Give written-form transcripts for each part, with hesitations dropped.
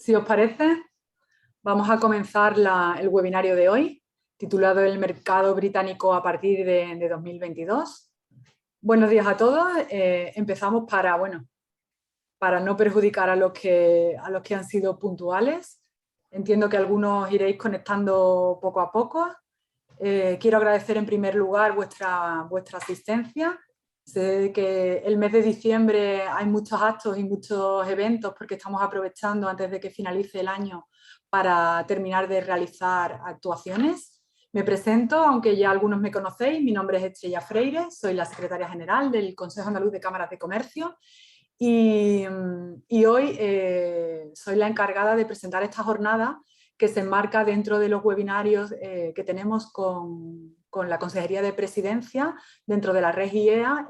Si os parece, vamos a comenzar el webinario de hoy, titulado El mercado británico a partir de 2022. Buenos días a todos. Empezamos para no perjudicar a los que han sido puntuales. Entiendo que algunos iréis conectando poco a poco. Quiero agradecer en primer lugar vuestra asistencia. Sé que el mes de diciembre hay muchos actos y muchos eventos porque estamos aprovechando antes de que finalice el año para terminar de realizar actuaciones. Me presento, aunque ya algunos me conocéis, mi nombre es Estrella Freire, soy la secretaria general del Consejo Andaluz de Cámaras de Comercio y hoy soy la encargada de presentar esta jornada que se enmarca dentro de los webinarios que tenemos con la Consejería de Presidencia dentro de la Red IEA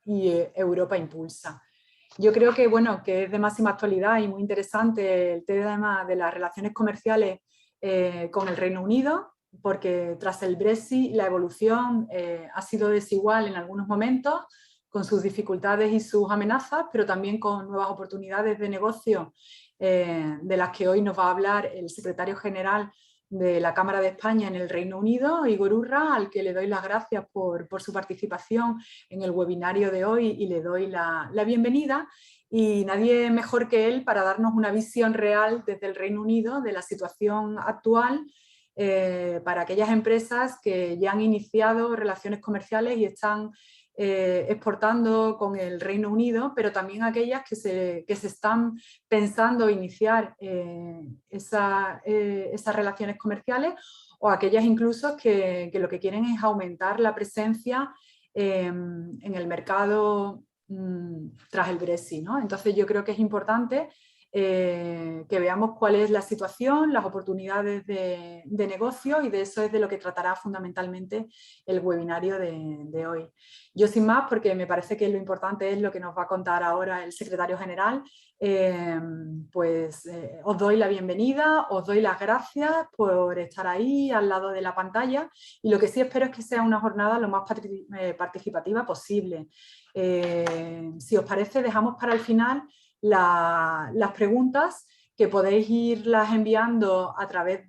y Europa Impulsa. Yo creo que es de máxima actualidad y muy interesante el tema de las relaciones comerciales con el Reino Unido, porque tras el Brexit la evolución ha sido desigual en algunos momentos, con sus dificultades y sus amenazas, pero también con nuevas oportunidades de negocio de las que hoy nos va a hablar el secretario general de la Cámara de España en el Reino Unido, Igor Urra, al que le doy las gracias por su participación en el webinario de hoy y le doy la bienvenida. Y nadie mejor que él para darnos una visión real desde el Reino Unido de la situación actual para aquellas empresas que ya han iniciado relaciones comerciales y están exportando con el Reino Unido, pero también aquellas que se están pensando iniciar esas relaciones comerciales, o aquellas incluso que lo que quieren es aumentar la presencia en el mercado tras el Brexit, ¿no? Entonces yo creo que es importante que veamos cuál es la situación, las oportunidades de negocio, y de eso es de lo que tratará fundamentalmente el webinario de hoy. Yo sin más, porque me parece que lo importante es lo que nos va a contar ahora el secretario general, os doy la bienvenida, os doy las gracias por estar ahí al lado de la pantalla, y lo que sí espero es que sea una jornada lo más participativa posible. Si os parece, dejamos para el final las preguntas, que podéis irlas enviando a través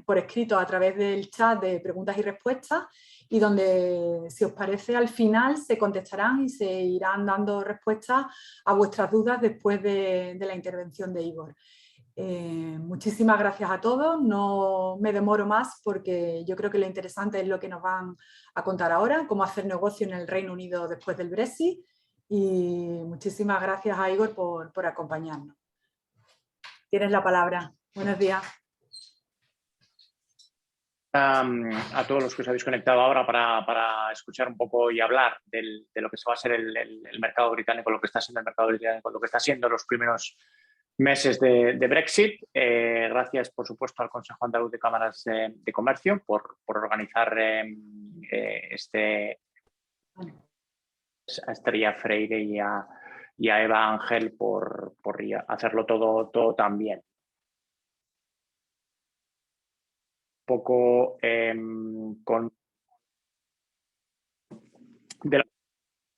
por escrito a través del chat de preguntas y respuestas, y donde, si os parece, al final se contestarán y se irán dando respuestas a vuestras dudas después de la intervención de Igor. Muchísimas gracias a todos, no me demoro más porque yo creo que lo interesante es lo que nos van a contar ahora, cómo hacer negocio en el Reino Unido después del Brexit, y muchísimas gracias a Igor por acompañarnos. Tienes la palabra. Buenos días. A todos los que os habéis conectado ahora para escuchar un poco y hablar de lo que va a ser el mercado británico, lo que está siendo el mercado británico, lo que está siendo los primeros meses de Brexit. Gracias, por supuesto, al Consejo Andaluz de Cámaras de Comercio por organizar a Estrella Freire y a Eva Ángel por hacerlo todo tan bien. Un poco con del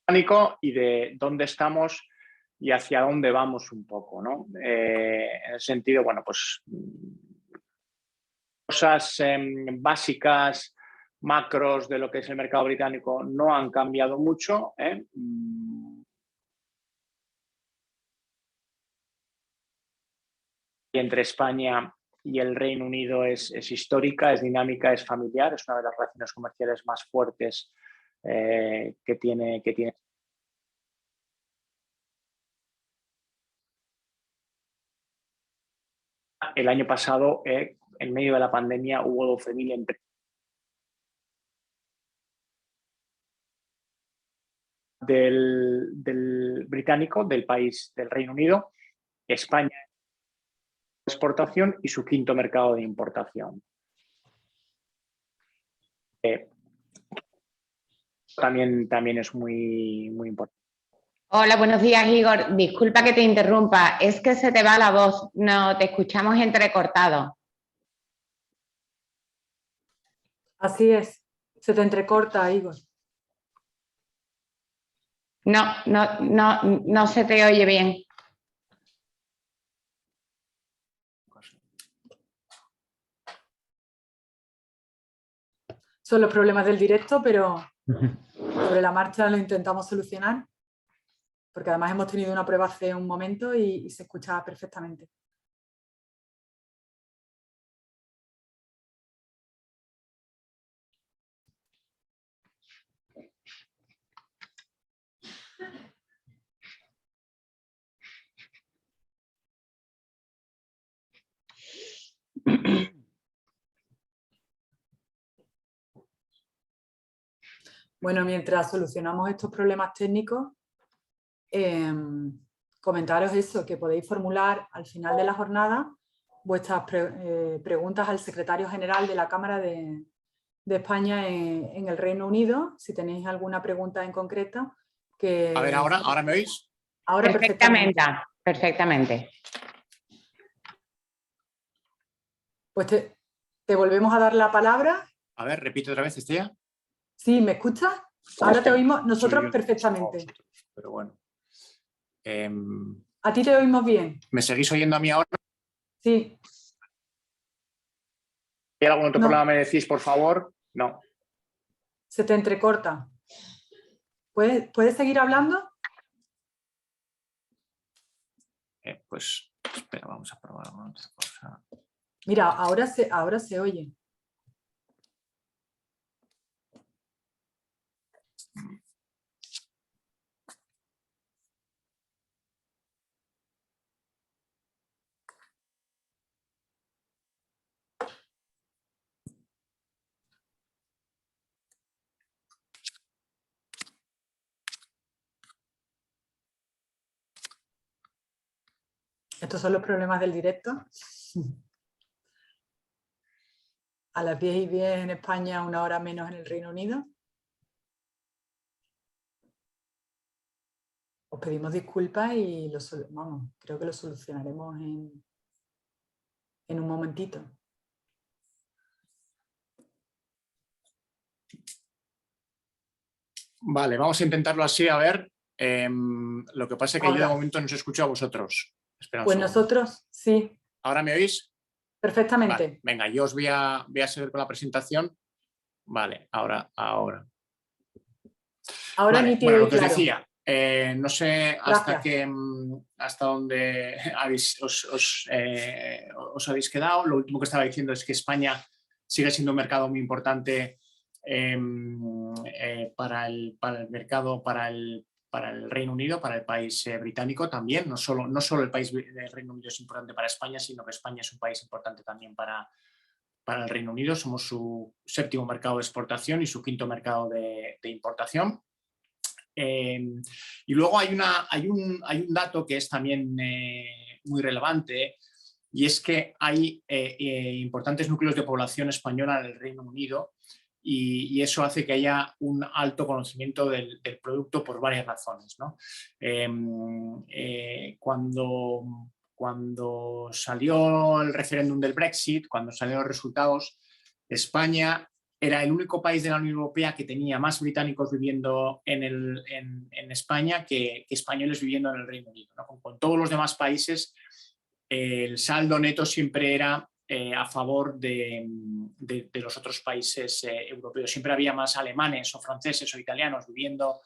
británico y de dónde estamos y hacia dónde vamos un poco, ¿no? En el sentido, pues cosas básicas, macros de lo que es el mercado británico no han cambiado mucho. Y entre España y el Reino Unido es histórica, es dinámica, es familiar, es una de las relaciones comerciales más fuertes que tiene. El año pasado, en medio de la pandemia, hubo 12.000 empresas del británico, del país del Reino Unido. España exportación y su quinto mercado de importación. También es muy importante. Hola, buenos días, Igor. Disculpa que te interrumpa, es que se te va la voz, no te escuchamos entrecortado. Así es, se te entrecorta, Igor. No se te oye bien. son los problemas del directo, pero sobre la marcha lo intentamos solucionar, porque además hemos tenido una prueba hace un momento y se escucha perfectamente. Bueno, mientras solucionamos estos problemas técnicos, comentaros eso, que podéis formular al final de la jornada vuestras preguntas al secretario general de la Cámara de España en el Reino Unido, si tenéis alguna pregunta en concreto. A ver, ¿ahora me oís? Ahora perfectamente. Perfectamente. Pues te volvemos a dar la palabra. A ver, repite otra vez, Estella. Sí, ¿me escuchas? Ahora te oímos nosotros Yo, perfectamente. Pero bueno. ¿A ti te oímos bien? ¿Me seguís oyendo a mí ahora? Sí. ¿Hay algún otro problema? ¿Me decís, por favor? No. Se te entrecorta. ¿Puedes seguir hablando? Pues espera, vamos a probar alguna otra cosa. Mira, ahora se oye. Estos son los problemas del directo. A las 10:10 en España, 1 hora menos en el Reino Unido. Os pedimos disculpas y creo que lo solucionaremos en un momentito. Vale, vamos a intentarlo así, a ver. Lo que pasa es que yo de momento no os escucho a vosotros. Espera pues nosotros sí. ¿Ahora me oís? Perfectamente. Vale, venga, yo os voy a seguir con la presentación. Vale, ahora. Ahora vale, nítido bueno, y lo que os claro. decía, no sé hasta dónde os habéis quedado. Lo último que estaba diciendo es que España sigue siendo un mercado muy importante para el mercado, para el Reino Unido, para el país británico también. No solo el país del Reino Unido es importante para España, sino que España es un país importante también para el Reino Unido. Somos su 7º mercado de exportación y su 5º mercado de importación. Y luego hay un dato que es también muy relevante, y es que hay importantes núcleos de población española en el Reino Unido, y eso hace que haya un alto conocimiento del producto por varias razones, ¿no? Cuando salió el referéndum del Brexit, cuando salieron los resultados, España era el único país de la Unión Europea que tenía más británicos viviendo en España que españoles viviendo en el Reino Unido, ¿no? Con todos los demás países, el saldo neto siempre era a favor de los otros países europeos. Siempre había más alemanes o franceses o italianos viviendo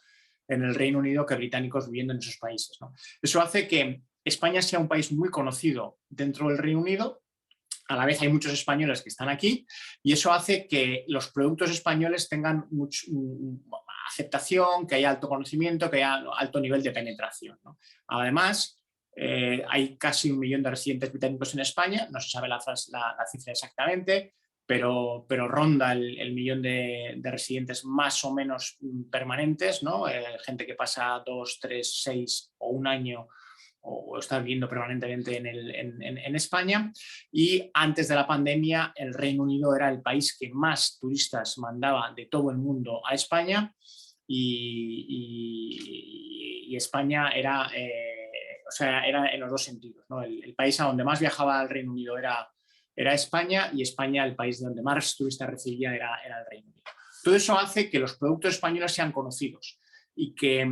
en el Reino Unido que británicos viviendo en esos países, ¿no? Eso hace que España sea un país muy conocido dentro del Reino Unido. A la vez hay muchos españoles que están aquí, y eso hace que los productos españoles tengan mucha aceptación, que haya alto conocimiento, que haya alto nivel de penetración, ¿no? Además, hay casi 1 millón de residentes británicos en España, no se sabe la cifra exactamente, pero ronda el millón de residentes más o menos permanentes, ¿no? Gente que pasa 2, 3, 6 o 1 año o está viviendo permanentemente en España. Y antes de la pandemia, el Reino Unido era el país que más turistas mandaba de todo el mundo a España, y España era en los dos sentidos, ¿no? El país a donde más viajaba el Reino Unido era España, y España, el país donde más turistas recibía, era el Reino Unido. Todo eso hace que los productos españoles sean conocidos y que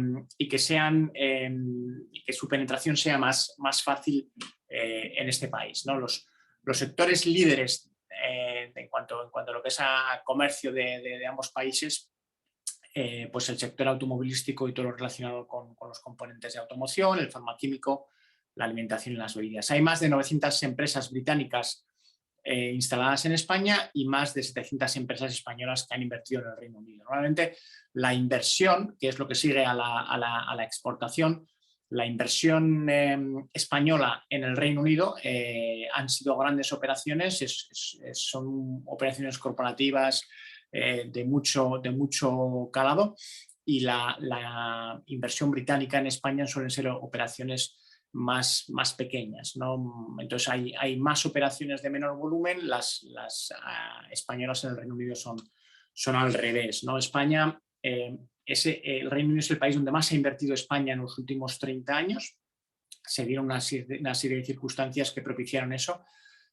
su penetración sea más fácil en este país, ¿no? Los sectores líderes en cuanto cuanto a lo que es a comercio de ambos países, pues el sector automovilístico y todo lo relacionado con los componentes de automoción, el farmaquímico, la alimentación y las bebidas. Hay más de 900 empresas británicas instaladas en España y más de 700 empresas españolas que han invertido en el Reino Unido. Normalmente la inversión, que es lo que sigue a la exportación, la inversión española en el Reino Unido han sido grandes operaciones, son operaciones corporativas de mucho calado, y la inversión británica en España suelen ser operaciones más pequeñas, ¿no? Entonces hay más operaciones de menor volumen, las españolas en el Reino Unido son al revés, ¿no? España, el Reino Unido es el país donde más ha invertido España en los últimos 30 años. Se dieron una serie de circunstancias que propiciaron eso,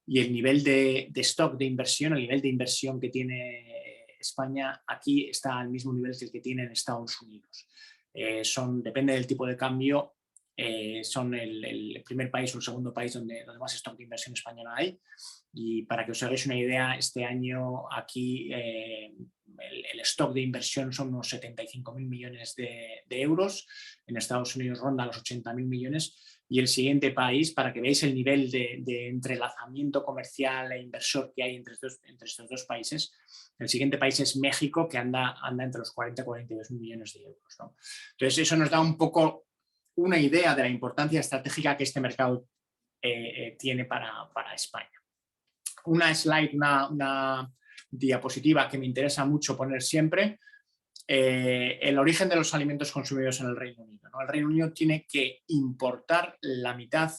y el nivel de stock de inversión, el nivel de inversión que tiene España aquí está al mismo nivel que el que tiene en Estados Unidos. Depende del tipo de cambio, son el primer país o el segundo país donde más stock de inversión española hay. Y para que os hagáis una idea, este año aquí el stock de inversión son unos 75.000 millones de euros, en Estados Unidos ronda los 80.000 millones, y el siguiente país, para que veáis el nivel de entrelazamiento comercial e inversor que hay entre estos dos países, el siguiente país es México, que anda entre los 40 y 42 millones de euros, ¿no? Entonces eso nos da un poco una idea de la importancia estratégica que este mercado tiene para España. Una slide, una diapositiva que me interesa mucho poner siempre, el origen de los alimentos consumidos en el Reino Unido, ¿no? El Reino Unido tiene que importar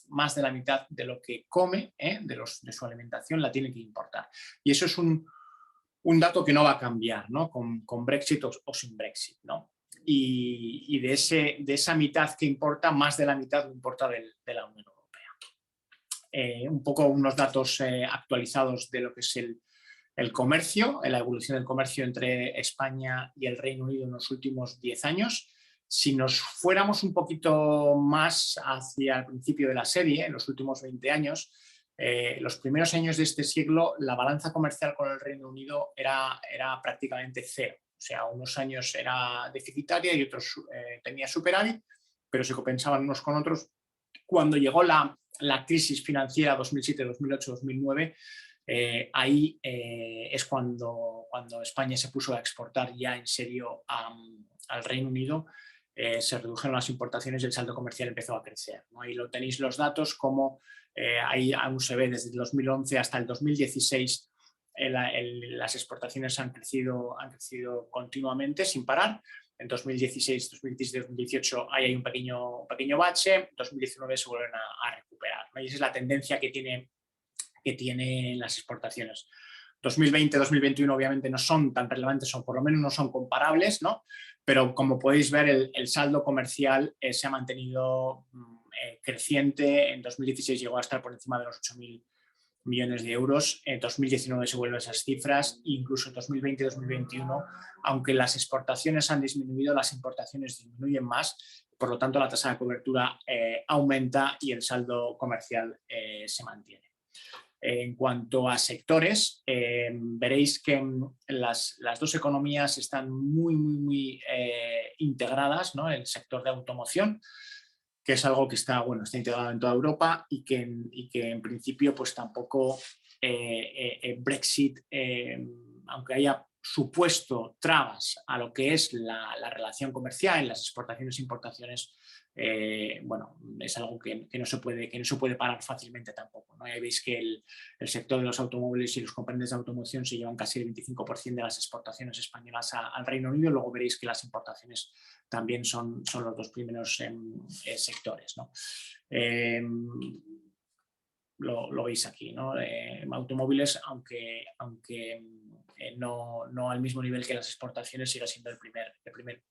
más de la mitad de lo que come, de su alimentación, la tiene que importar. Y eso es un dato que no va a cambiar, ¿no? Con Brexit o sin Brexit, ¿no? Y de esa mitad que importa, más de la mitad lo importa de la Unión Europea. Un poco unos datos actualizados de lo que es el comercio, la evolución del comercio entre España y el Reino Unido en los últimos 10 años. Si nos fuéramos un poquito más hacia el principio de la serie, en los últimos 20 años, los primeros años de este siglo, la balanza comercial con el Reino Unido era prácticamente cero. O sea, unos años era deficitaria y otros tenía superávit, pero se compensaban unos con otros. Cuando llegó la crisis financiera 2007, 2008, 2009, ahí es cuando España se puso a exportar ya en serio al Reino Unido. Se redujeron las importaciones y el saldo comercial empezó a crecer, ¿no? Ahí lo tenéis los datos, como ahí aún se ve desde el 2011 hasta el 2016 las exportaciones han crecido continuamente sin parar. En 2016, 2017, 2018 ahí hay un pequeño bache, en 2019 se vuelven a recuperar, ¿no? Y esa es la tendencia que tienen las exportaciones. 2020, 2021 obviamente no son tan relevantes, o por lo menos no son comparables, ¿no? Pero como podéis ver, el saldo comercial se ha mantenido creciente. En 2016 llegó a estar por encima de los 8.000 millones de euros. En 2019 se vuelven esas cifras, incluso en 2020 y 2021, aunque las exportaciones han disminuido, las importaciones disminuyen más, por lo tanto la tasa de cobertura aumenta y el saldo comercial se mantiene. En cuanto a sectores, veréis que las dos economías están muy integradas, ¿no? El sector de automoción, que es algo que está integrado en toda Europa y que en principio pues tampoco Brexit, aunque haya supuesto trabas a lo que es la relación comercial en las exportaciones e importaciones, es algo que no se puede parar fácilmente tampoco, ¿no? Ahí veis que el sector de los automóviles y los componentes de automoción se llevan casi el 25% de las exportaciones españolas al Reino Unido. Luego veréis que las importaciones también son los dos primeros sectores, ¿no? Lo veis aquí, ¿no? Automóviles, aunque no al mismo nivel que las exportaciones, sigue siendo el primer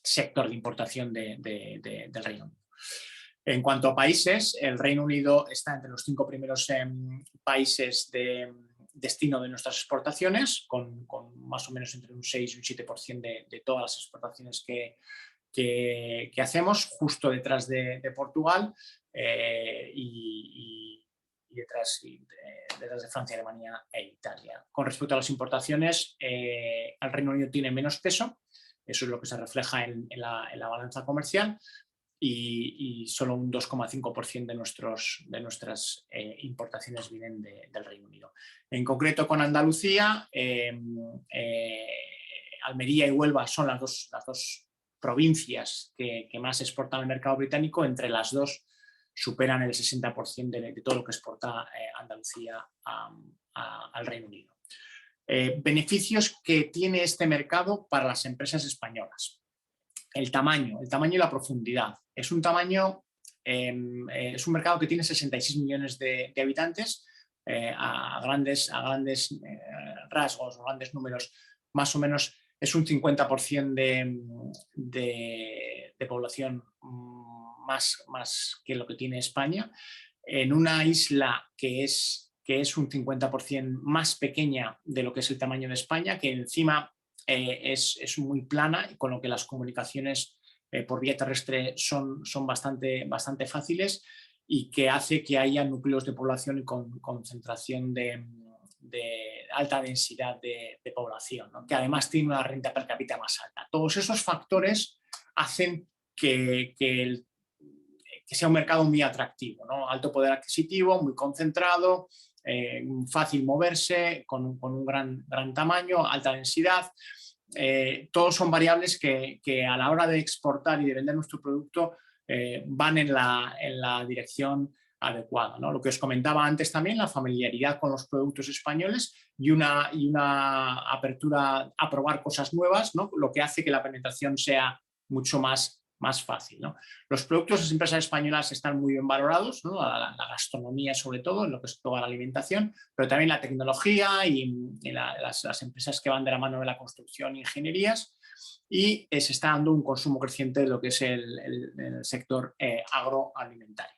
sector de importación del Reino Unido. En cuanto a países, el Reino Unido está entre los 5 primeros países de destino de nuestras exportaciones, con más o menos entre un 6 y un 7% de todas las exportaciones que hacemos, justo detrás de Portugal, y detrás de Francia, Alemania e Italia. Con respecto a las importaciones, el Reino Unido tiene menos peso, eso es lo que se refleja en la balanza comercial, y solo un 2,5% de nuestras importaciones vienen del Reino Unido. En concreto con Andalucía, Almería y Huelva son las dos provincias que más exportan al mercado británico. Entre las dos superan el 60% de todo lo que exporta Andalucía al Reino Unido. Beneficios que tiene este mercado para las empresas españolas. El tamaño y la profundidad. Es un mercado que tiene 66 millones de habitantes. A grandes rasgos o grandes números, más o menos es un 50% de población más que lo que tiene España, en una isla que es un 50% más pequeña de lo que es el tamaño de España, que encima es muy plana, y con lo que las comunicaciones por vía terrestre son bastante fáciles, y que hace que haya núcleos de población y con concentración de alta densidad de población, ¿no? Que además tiene una renta per cápita más alta. Todos esos factores hacen que sea un mercado muy atractivo, ¿no? Alto poder adquisitivo, muy concentrado, fácil moverse, con un gran tamaño, alta densidad. Todos son variables que a la hora de exportar y de vender nuestro producto van en la dirección adecuada, ¿no? Lo que os comentaba antes también, la familiaridad con los productos españoles y una apertura a probar cosas nuevas, ¿no? Lo que hace que la penetración sea mucho más fácil, ¿no? Los productos de las empresas españolas están muy bien valorados, ¿no? La gastronomía, sobre todo, en lo que es toda la alimentación, pero también la tecnología y las empresas que van de la mano de la construcción e ingenierías, y se está dando un consumo creciente de lo que es el sector agroalimentario.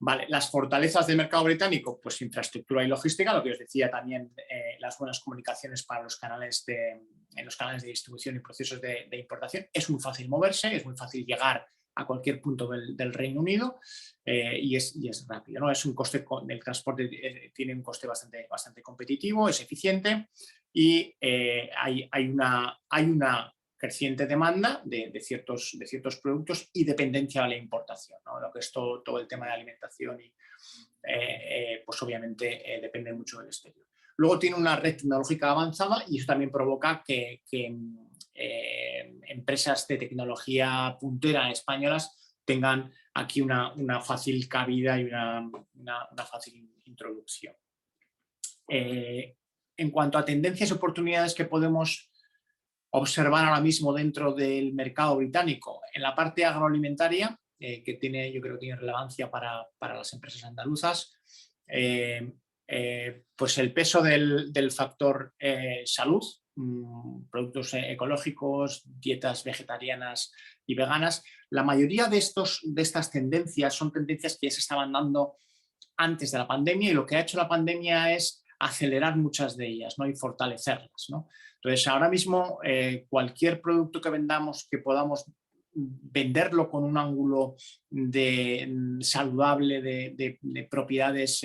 Vale, las fortalezas del mercado británico, pues infraestructura y logística, lo que os decía también, las buenas comunicaciones para los canales de distribución y procesos de importación. Es muy fácil moverse, es muy fácil llegar a cualquier punto del Reino Unido, y es rápido, ¿no? Es un coste, el transporte tiene un coste bastante competitivo, es eficiente, y hay una creciente demanda de ciertos productos y dependencia de la importación, ¿no? Lo que es todo el tema de alimentación, y pues obviamente depende mucho del exterior. Luego tiene una red tecnológica avanzada, y eso también provoca que empresas de tecnología puntera españolas tengan aquí una fácil cabida y una fácil introducción. En cuanto a tendencias y oportunidades que podemos observar ahora mismo dentro del mercado británico, en la parte agroalimentaria, que yo creo que tiene relevancia para las empresas andaluzas, pues el peso del factor salud, productos ecológicos, dietas vegetarianas y veganas. La mayoría de estas tendencias son tendencias que ya se estaban dando antes de la pandemia, y lo que ha hecho la pandemia es acelerar muchas de ellas, ¿no? Y fortalecerlas, ¿no? Entonces, ahora mismo cualquier producto que vendamos, que podamos venderlo con un ángulo saludable, de propiedades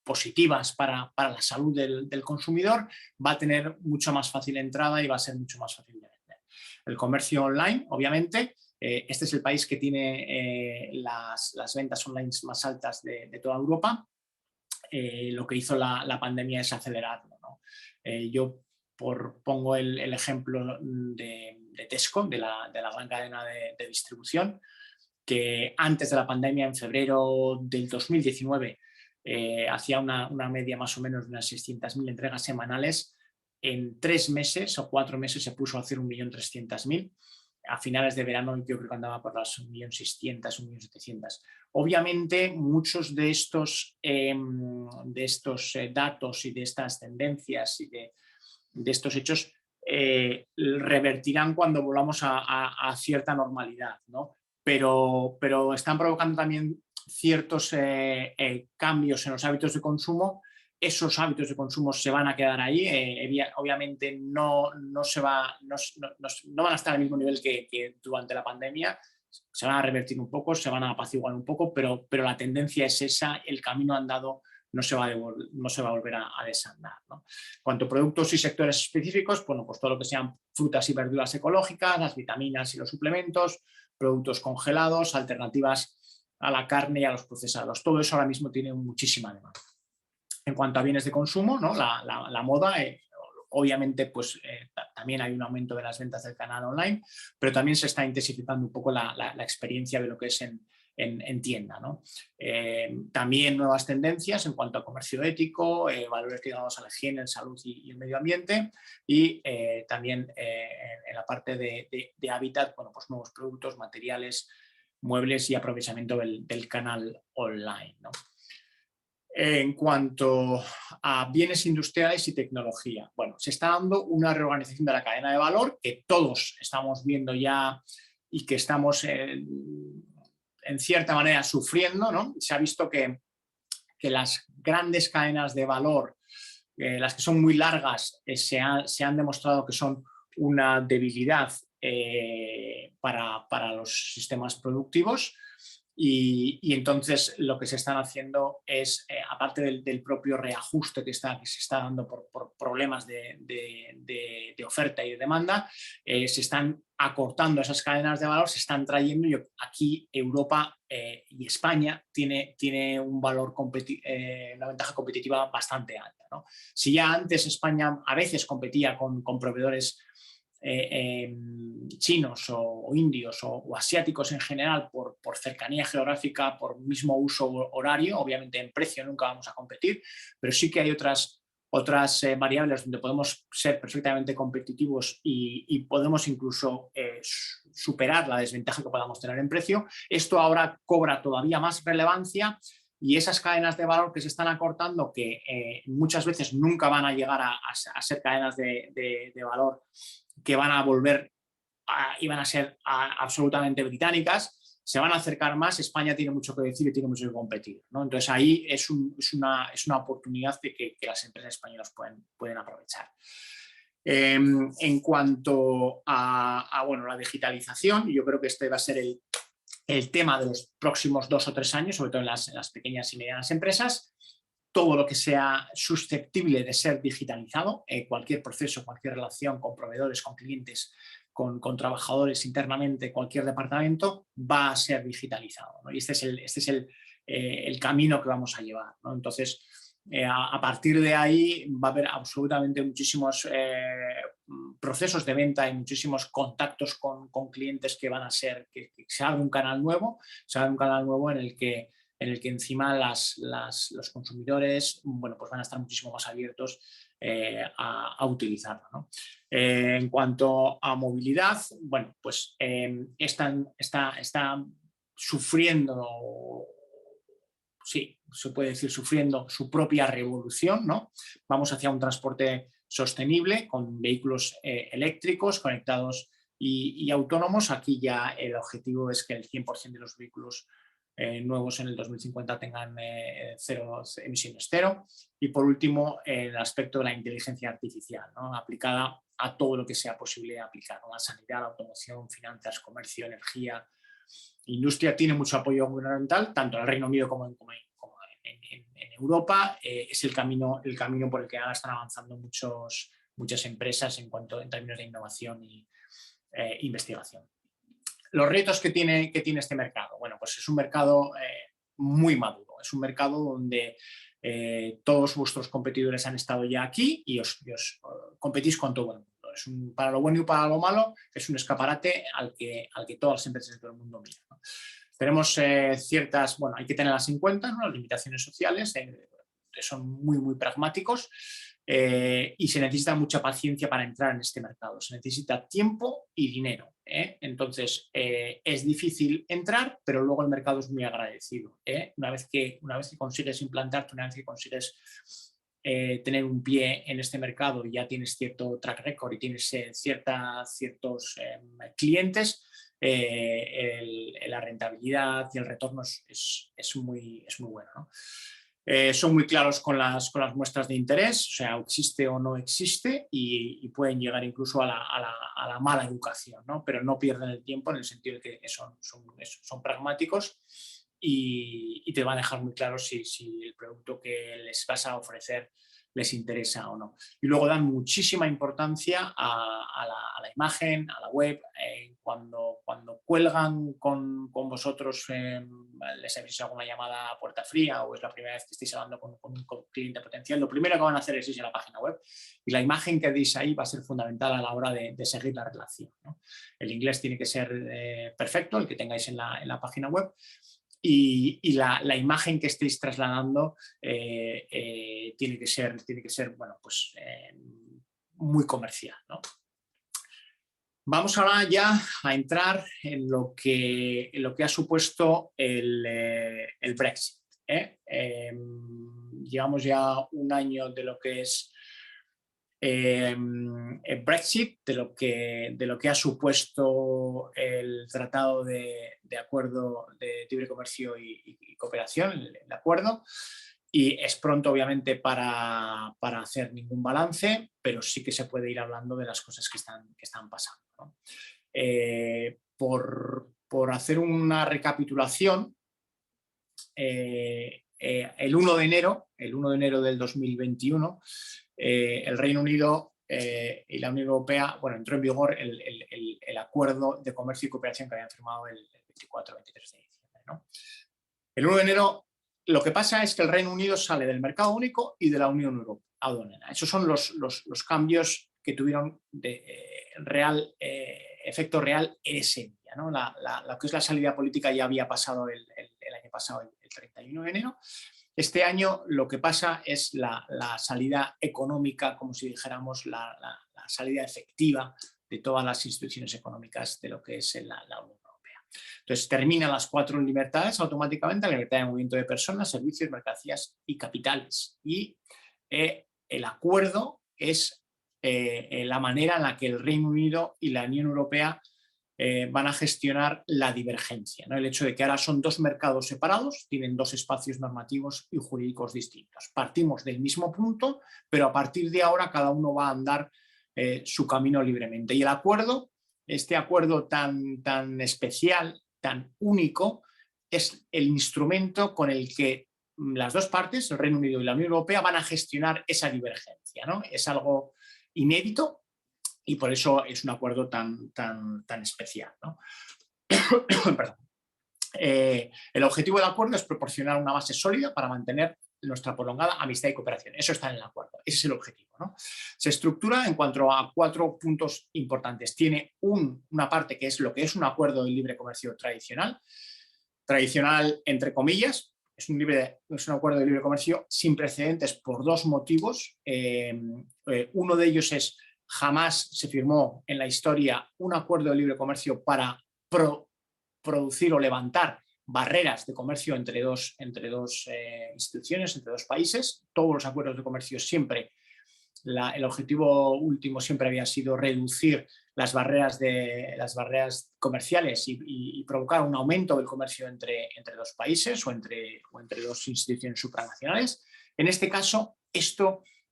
positivas para la salud del consumidor, va a tener mucho más fácil entrada y va a ser mucho más fácil de vender. El comercio online, obviamente, este es el país que tiene las ventas online más altas de toda Europa. Lo que hizo la pandemia es acelerarlo, ¿no? Yo pongo el ejemplo de Tesco, de la gran cadena de distribución, que antes de la pandemia, en febrero del 2019, hacía una media más o menos de unas 600.000 entregas semanales. En 3 meses o 4 meses se puso a hacer 1.300.000. A finales de verano yo creo que andaba por las 1.600.000, 1.700.000. Obviamente muchos de estos datos y de estas tendencias y de estos hechos revertirán cuando volvamos a cierta normalidad, ¿no? Pero están provocando también ciertos cambios en los hábitos de consumo. Esos hábitos de consumo se van a quedar ahí, obviamente no van a estar al mismo nivel que durante la pandemia, se van a revertir un poco, se van a apaciguar un poco, pero la tendencia es esa, el camino andado no se va a volver a desandar, ¿no? En cuanto a productos y sectores específicos, bueno, pues todo lo que sean frutas y verduras ecológicas, las vitaminas y los suplementos, productos congelados, alternativas a la carne y a los procesados. Todo eso ahora mismo tiene muchísima demanda. En cuanto a bienes de consumo, ¿no? La moda, obviamente, pues también hay un aumento de las ventas del canal online, pero también se está intensificando un poco la experiencia de lo que es en tienda, ¿no? También nuevas tendencias en cuanto a comercio ético, valores ligados a la higiene, la salud y el medio ambiente, y también en la parte de hábitat, bueno, pues nuevos productos, materiales, muebles y aprovechamiento del canal online, ¿no? En cuanto a bienes industriales y tecnología, bueno, se está dando una reorganización de la cadena de valor que todos estamos viendo ya y que estamos en cierta manera sufriendo, ¿no? Se ha visto que las grandes cadenas de valor, las que son muy largas, se han demostrado que son una debilidad para los sistemas productivos. Y entonces lo que se están haciendo es, aparte del propio reajuste que se está dando por problemas de oferta y de demanda, se están acortando esas cadenas de valor, se están trayendo, y aquí Europa y España tiene un valor una ventaja competitiva bastante alta, ¿no? Si ya antes España a veces competía con proveedores chinos o indios o asiáticos en general por cercanía geográfica, por mismo uso horario, obviamente en precio nunca vamos a competir, pero sí que hay otras variables donde podemos ser perfectamente competitivos y podemos incluso superar la desventaja que podamos tener en precio. Esto ahora cobra todavía más relevancia, y esas cadenas de valor que se están acortando, que muchas veces nunca van a llegar a ser cadenas de valor que van a volver y van a ser absolutamente británicas, se van a acercar más. España tiene mucho que decir y tiene mucho que competir, ¿no? Entonces ahí es una oportunidad que las empresas españolas pueden aprovechar. En cuanto a bueno, la digitalización, yo creo que este va a ser el tema de los próximos 2 o 3 años, sobre todo en las pequeñas y medianas empresas. Todo lo que sea susceptible de ser digitalizado, cualquier proceso, cualquier relación con proveedores, con clientes, con trabajadores internamente, cualquier departamento, va a ser digitalizado, ¿no? Y este es el camino que vamos a llevar, ¿no? Entonces, a partir de ahí va a haber absolutamente muchísimos procesos de venta y muchísimos contactos con clientes que van a ser, que se abre un canal nuevo, en el que encima los consumidores, bueno, pues van a estar muchísimo más abiertos a utilizarlo, ¿no? En cuanto a movilidad, bueno, pues está sufriendo, sí, se puede decir sufriendo su propia revolución, ¿no? Vamos hacia un transporte sostenible con vehículos eléctricos, conectados y autónomos. Aquí ya el objetivo es que el 100% de los vehículos nuevos en el 2050 tengan emisiones cero. Y por último, el aspecto de la inteligencia artificial, ¿no? Aplicada a todo lo que sea posible aplicar, ¿no? La sanidad, la automoción, finanzas, comercio, energía, industria. Tiene mucho apoyo gubernamental, tanto en el Reino Unido como en Europa. Es el camino por el que ahora están avanzando muchas empresas en términos de innovación e investigación. Los retos que tiene este mercado, bueno, pues es un mercado muy maduro, es un mercado donde todos vuestros competidores han estado ya aquí y os competís con todo el mundo. Para lo bueno y para lo malo, es un escaparate al que todas las empresas de todo el mundo miran, ¿no? Tenemos ciertas, bueno, hay que tenerlas en cuenta, ¿no? Las limitaciones sociales, que son muy, muy pragmáticos. Y se necesita mucha paciencia para entrar en este mercado, se necesita tiempo y dinero, ¿eh? Entonces es difícil entrar, pero luego el mercado es muy agradecido, ¿eh? Una vez que consigues implantarte, una vez que consigues tener un pie en este mercado y ya tienes cierto track record y tienes ciertos clientes, la rentabilidad y el retorno es muy bueno, ¿no? Son muy claros con las muestras de interés, o sea, existe o no existe, y pueden llegar incluso a la mala educación, ¿no? Pero no pierden el tiempo en el sentido de que son pragmáticos y te van a dejar muy claro si el producto que les vas a ofrecer les interesa o no. Y luego dan muchísima importancia a la imagen, a la web. Cuando cuelgan con vosotros, les habéis alguna llamada a puerta fría o es la primera vez que estáis hablando con un cliente potencial, lo primero que van a hacer es irse a la página web, y la imagen que deis ahí va a ser fundamental a la hora de seguir la relación, ¿no? El inglés tiene que ser perfecto, el que tengáis en la página web. Y la imagen que estéis trasladando tiene que ser bueno, pues, muy comercial, ¿no? Vamos ahora ya a entrar en lo que ha supuesto el Brexit. Llevamos ya un año de lo que es el Brexit, de lo que ha supuesto el Tratado de Acuerdo de Libre Comercio y Cooperación, el acuerdo, y es pronto obviamente para hacer ningún balance, pero sí que se puede ir hablando de las cosas que están pasando, ¿no? Por hacer una recapitulación, el 1 de enero del 2021, el Reino Unido y la Unión Europea, bueno, entró en vigor el acuerdo de comercio y cooperación que habían firmado el 24-23 de diciembre, ¿no? El 1 de enero lo que pasa es que el Reino Unido sale del mercado único y de la Unión Europea. Esos son los cambios que tuvieron efecto real en esencia, ¿no? Lo que es la salida política ya había pasado el año pasado, el 31 de enero. Este año lo que pasa es la salida económica, como si dijéramos, la salida efectiva de todas las instituciones económicas de lo que es la Unión Europea. Entonces terminan las 4 libertades automáticamente: la libertad de movimiento de personas, servicios, mercancías y capitales. Y el acuerdo es la manera en la que el Reino Unido y la Unión Europea van a gestionar la divergencia, ¿no? El hecho de que ahora son 2 mercados separados, tienen 2 espacios normativos y jurídicos distintos. Partimos del mismo punto, pero a partir de ahora cada uno va a andar su camino libremente. Y el acuerdo, este acuerdo tan especial, tan único, es el instrumento con el que las 2 partes, el Reino Unido y la Unión Europea, van a gestionar esa divergencia, ¿no? Es algo inédito, y por eso es un acuerdo tan especial, ¿no? Perdón. El objetivo del acuerdo es proporcionar una base sólida para mantener nuestra prolongada amistad y cooperación. Eso está en el acuerdo, ese es el objetivo, ¿no? Se estructura en cuanto a 4 puntos importantes. Tiene una parte que es lo que es un acuerdo de libre comercio tradicional entre comillas. Es un acuerdo de libre comercio sin precedentes por 2 motivos. Uno de ellos es: jamás se firmó en la historia un acuerdo de libre comercio para producir o levantar barreras de comercio entre dos instituciones, entre 2 países. Todos los acuerdos de comercio siempre, el objetivo último siempre había sido reducir las barreras comerciales y provocar un aumento del comercio entre 2 países o entre 2 instituciones supranacionales. En este caso,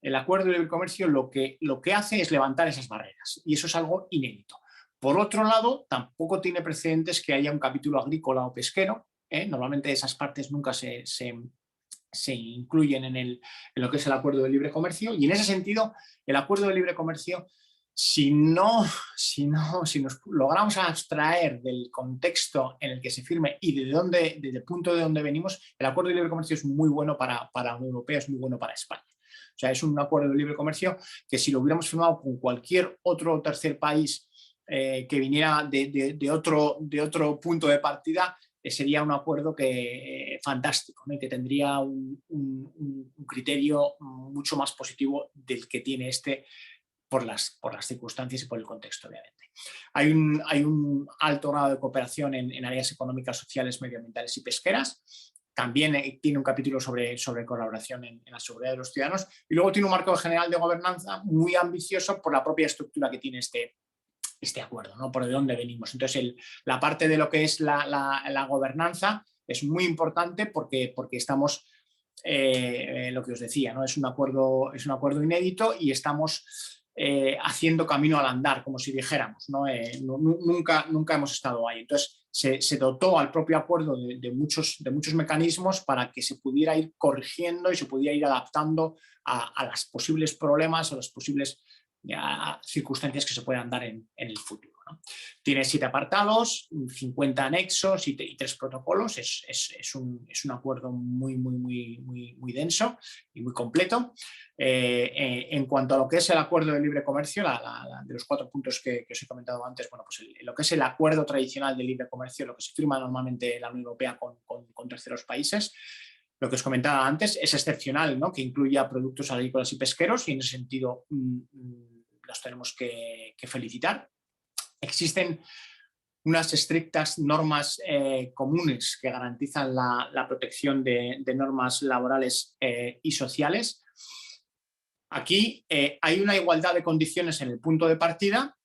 el acuerdo de libre comercio lo que hace es levantar esas barreras, y eso es algo inédito. Por otro lado, tampoco tiene precedentes que haya un capítulo agrícola o pesquero. Normalmente esas partes nunca se incluyen en lo que es el acuerdo de libre comercio, y en ese sentido el acuerdo de libre comercio, si nos logramos abstraer del contexto en el que se firme y desde el punto de donde venimos, el acuerdo de libre comercio es muy bueno para la Unión Europea, es muy bueno para España. O sea, es un acuerdo de libre comercio que, si lo hubiéramos firmado con cualquier otro tercer país que viniera de otro punto de partida, sería un acuerdo fantástico, ¿no? Y que tendría un criterio mucho más positivo del que tiene por las circunstancias y por el contexto, obviamente. Hay un alto grado de cooperación en áreas económicas, sociales, medioambientales y pesqueras. También tiene un capítulo sobre colaboración en la seguridad de los ciudadanos, y luego tiene un marco general de gobernanza muy ambicioso por la propia estructura que tiene este acuerdo, ¿no? Por de dónde venimos. Entonces, la parte de lo que es la gobernanza es muy importante porque estamos lo que os decía, ¿no? Es un acuerdo inédito y estamos haciendo camino al andar, como si dijéramos, ¿no? Nunca hemos estado ahí. Entonces, se dotó al propio acuerdo de muchos mecanismos para que se pudiera ir corrigiendo y se pudiera ir adaptando a los posibles problemas o las posibles circunstancias que se puedan dar en el futuro, ¿no? Tiene 7 apartados, 50 anexos y 3 protocolos. Es un acuerdo muy denso y muy completo. En cuanto a lo que es el acuerdo de libre comercio, de los 4 puntos que os he comentado antes, bueno, pues lo que es el acuerdo tradicional de libre comercio, lo que se firma normalmente la Unión Europea con terceros países, lo que os comentaba antes, es excepcional, ¿no? Que incluya productos agrícolas y pesqueros, y en ese sentido los tenemos que felicitar. Existen unas estrictas normas comunes que garantizan la protección de normas laborales y sociales. Aquí hay una igualdad de condiciones en el punto de partida,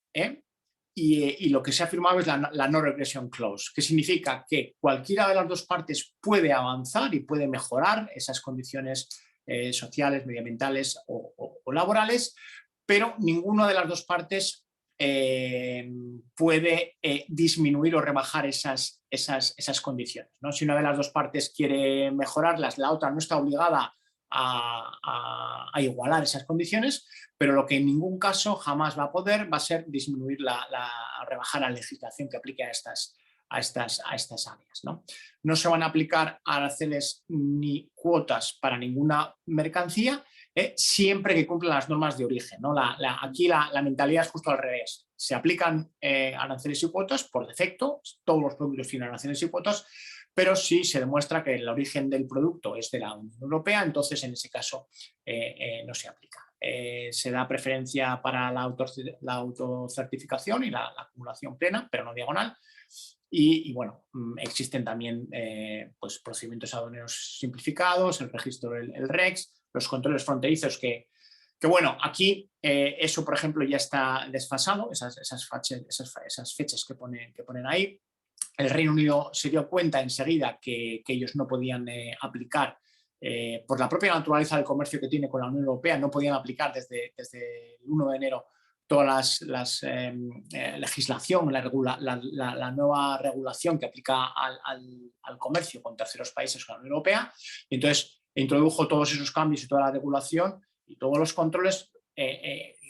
y lo que se ha firmado es la no regression clause, que significa que cualquiera de las dos partes puede avanzar y puede mejorar esas condiciones sociales, medioambientales o laborales, pero ninguna de las dos partes puede disminuir o rebajar esas condiciones, ¿no? Si una de las dos partes quiere mejorarlas, la otra no está obligada a igualar esas condiciones, pero lo que en ningún caso jamás va a poder va a ser disminuir rebajar la legislación que aplique a estas áreas, ¿no? No se van a aplicar aranceles ni cuotas para ninguna mercancía, siempre que cumplan las normas de origen, ¿no? Aquí la mentalidad es justo al revés. Se aplican aranceles y cuotas por defecto, todos los productos tienen aranceles y cuotas, pero si se demuestra que el origen del producto es de la Unión Europea, entonces en ese caso no se aplica. Se da preferencia para la autocertificación y la acumulación plena, pero no diagonal. Y bueno, existen también pues procedimientos aduaneros simplificados, el registro, el REX, los controles fronterizos que bueno, aquí eso, por ejemplo, ya está desfasado, esas fechas que ponen ahí. El Reino Unido se dio cuenta enseguida que ellos no podían aplicar, por la propia naturaleza del comercio que tiene con la Unión Europea, no podían aplicar desde el 1 de enero toda la legislación, la nueva regulación que aplica al comercio con terceros países con la Unión Europea. Y entonces introdujo todos esos cambios y toda la regulación y todos los controles,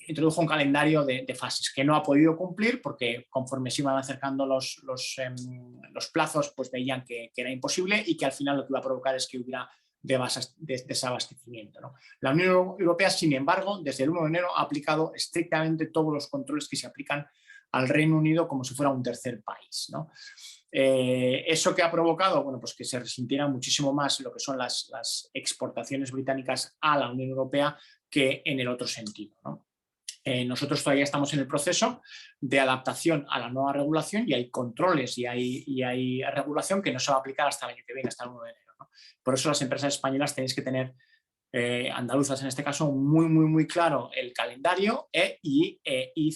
introdujo un calendario de fases que no ha podido cumplir porque conforme se iban acercando los plazos, pues veían que era imposible y que al final lo que iba a provocar es que hubiera desabastecimiento, ¿no? La Unión Europea, sin embargo, desde el 1 de enero ha aplicado estrictamente todos los controles que se aplican al Reino Unido como si fuera un tercer país, ¿no? ¿Eso que ha provocado? Bueno, pues que se resintiera muchísimo más lo que son las exportaciones británicas a la Unión Europea que en el otro sentido, ¿no? Nosotros todavía estamos en el proceso de adaptación a la nueva regulación y hay controles y hay regulación que no se va a aplicar hasta el año que viene, hasta el 1 de enero, ¿no? Por eso las empresas españolas tenéis que tener, andaluzas en este caso, muy claro el calendario y ir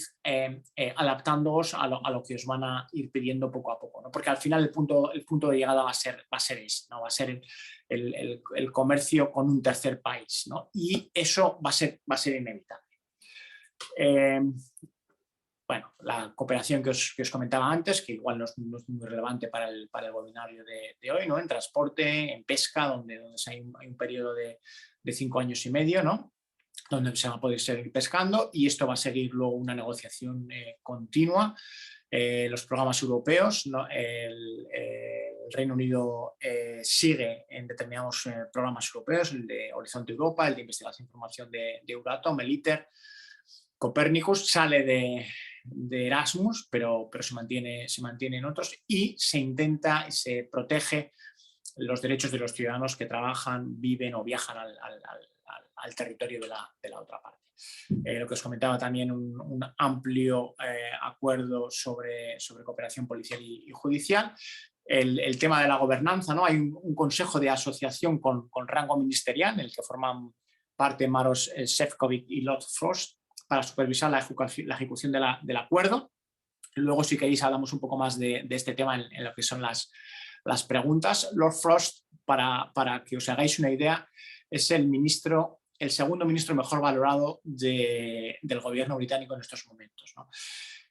adaptándoos a lo que os van a ir pidiendo poco a poco, ¿no? Porque al final el punto de llegada va a ser ese, ¿no? Va a ser el comercio con un tercer país, ¿no? Y eso va a ser inevitable. Bueno, la cooperación que os comentaba antes, que igual no es muy relevante para el webinario de hoy, ¿no? En transporte, en pesca, donde hay un periodo de 5 años y medio, ¿no? Donde se va a poder seguir pescando, y esto va a seguir luego una negociación continua. Los programas europeos, ¿no? El Reino Unido sigue en determinados programas europeos, el de Horizonte Europa, el de investigación e información de Euratom, el ITER. Copernicus sale de Erasmus, pero se mantiene en otros, y se intenta y se protege los derechos de los ciudadanos que trabajan, viven o viajan al territorio de la otra parte. Lo que os comentaba también, un amplio acuerdo sobre cooperación policial y judicial. El tema de la gobernanza, ¿no? Hay un consejo de asociación con rango ministerial, en el que forman parte Maros Šefčovič y Lord Frost, para supervisar la ejecución del acuerdo. Luego, si queréis, hablamos un poco más de este tema en lo que son las preguntas. Lord Frost para que os hagáis una idea, es el segundo ministro mejor valorado del gobierno británico en estos momentos, ¿no?